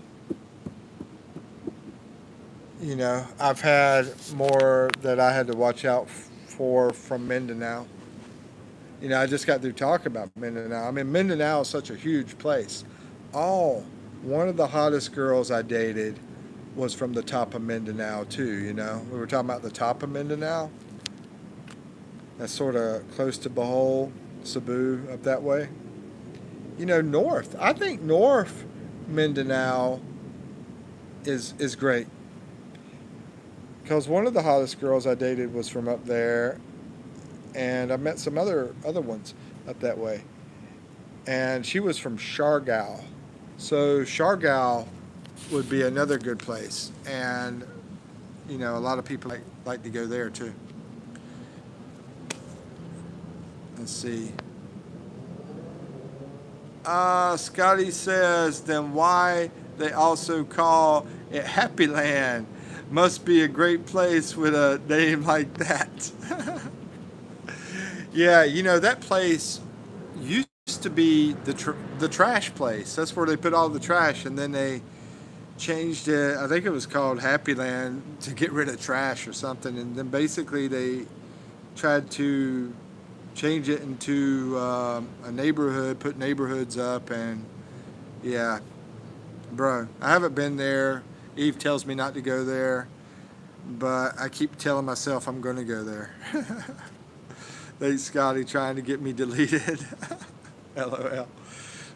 I've had more that I had to watch out for from Mindanao. I just got through talking about Mindanao. I mean, Mindanao is such a huge place. One of the hottest girls I dated was from the top of Mindanao too. We were talking about the top of Mindanao. That's sort of close to Bohol, Cebu, up that way. North. I think North Mindanao is great. Because one of the hottest girls I dated was from up there, and I met some other ones up that way. And she was from Siargao. So Siargao would be another good place, and you know, a lot of people like to go there too. Let's see. Scotty says, then why they also call it Happy Land? Must be a great place with a name like that. Yeah, you know, that place used to be the trash place. That's where they put all the trash, and then they changed it. I think it was called Happy Land to get rid of trash or something. And then basically they tried to change it into a neighborhood, put neighborhoods up, and yeah, bro, I haven't been there. Eve tells me not to go there, but I keep telling myself I'm going to go there. Thanks, Scotty, trying to get me deleted. LOL.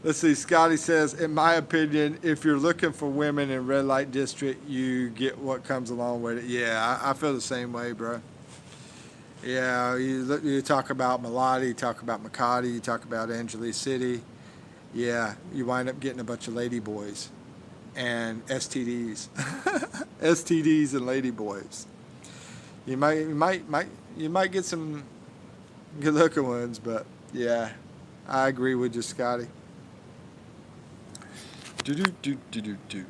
Let's see. Scotty says, in my opinion, if you're looking for women in red light district, you get what comes along with it. Yeah, I feel the same way, bro. Yeah, you talk about Maladi, you talk about Makati, you talk about Angeles City. Yeah, you wind up getting a bunch of lady boys and STDs, STDs and lady boys. You might get some good-looking ones, but yeah, I agree with you, Scotty. Do do do do do do.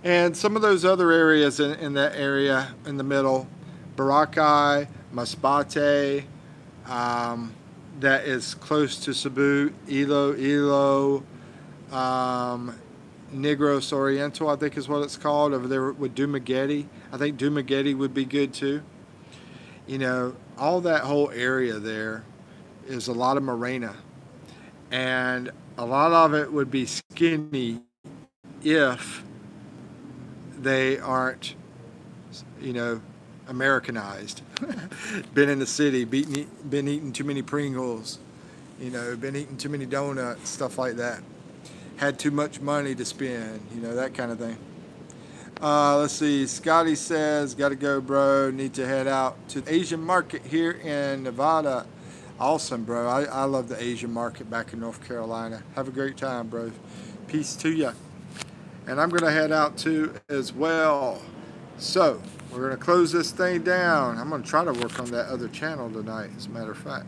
And some of those other areas in that area in the middle, Boracay, Masbate, that is close to Cebu, Ilo, um, Negros Oriental, I think is what it's called, over there with Dumaguete. I think Dumaguete would be good too. You know, all that whole area there is a lot of marina. And a lot of it would be skinny if they aren't, you know, Americanized. Been in the city, been eating too many Pringles, you know, been eating too many donuts, stuff like that. Had too much money to spend, you know, that kind of thing. Let's see. Scotty says, "Got to go, bro. Need to head out to the Asian market here in Nevada." Awesome, bro. I love the Asian market back in North Carolina. Have a great time, bro. Peace to ya. And I'm going to head out too as well. So, we're going to close this thing down. I'm going to try to work on that other channel tonight, as a matter of fact.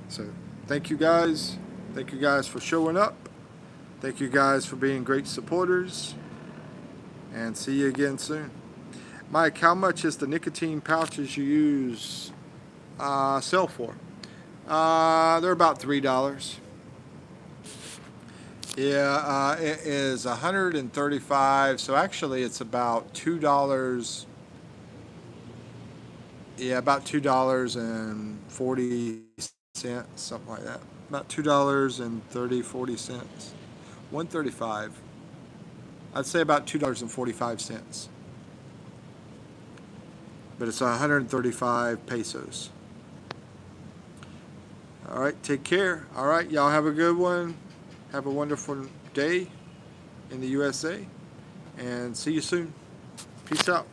So, thank you guys. Thank you guys for showing up. Thank you guys for being great supporters. And see you again soon. Mike, how much is the nicotine pouches you use sell for? They're about $3. Yeah, it is 135. So actually, it's about $2. Yeah, about $2.40, something like that. About $2.40. 135. I'd say about $2.45. But it's 135 pesos. All right, take care. All right, y'all have a good one. Have a wonderful day in the USA. And see you soon. Peace out.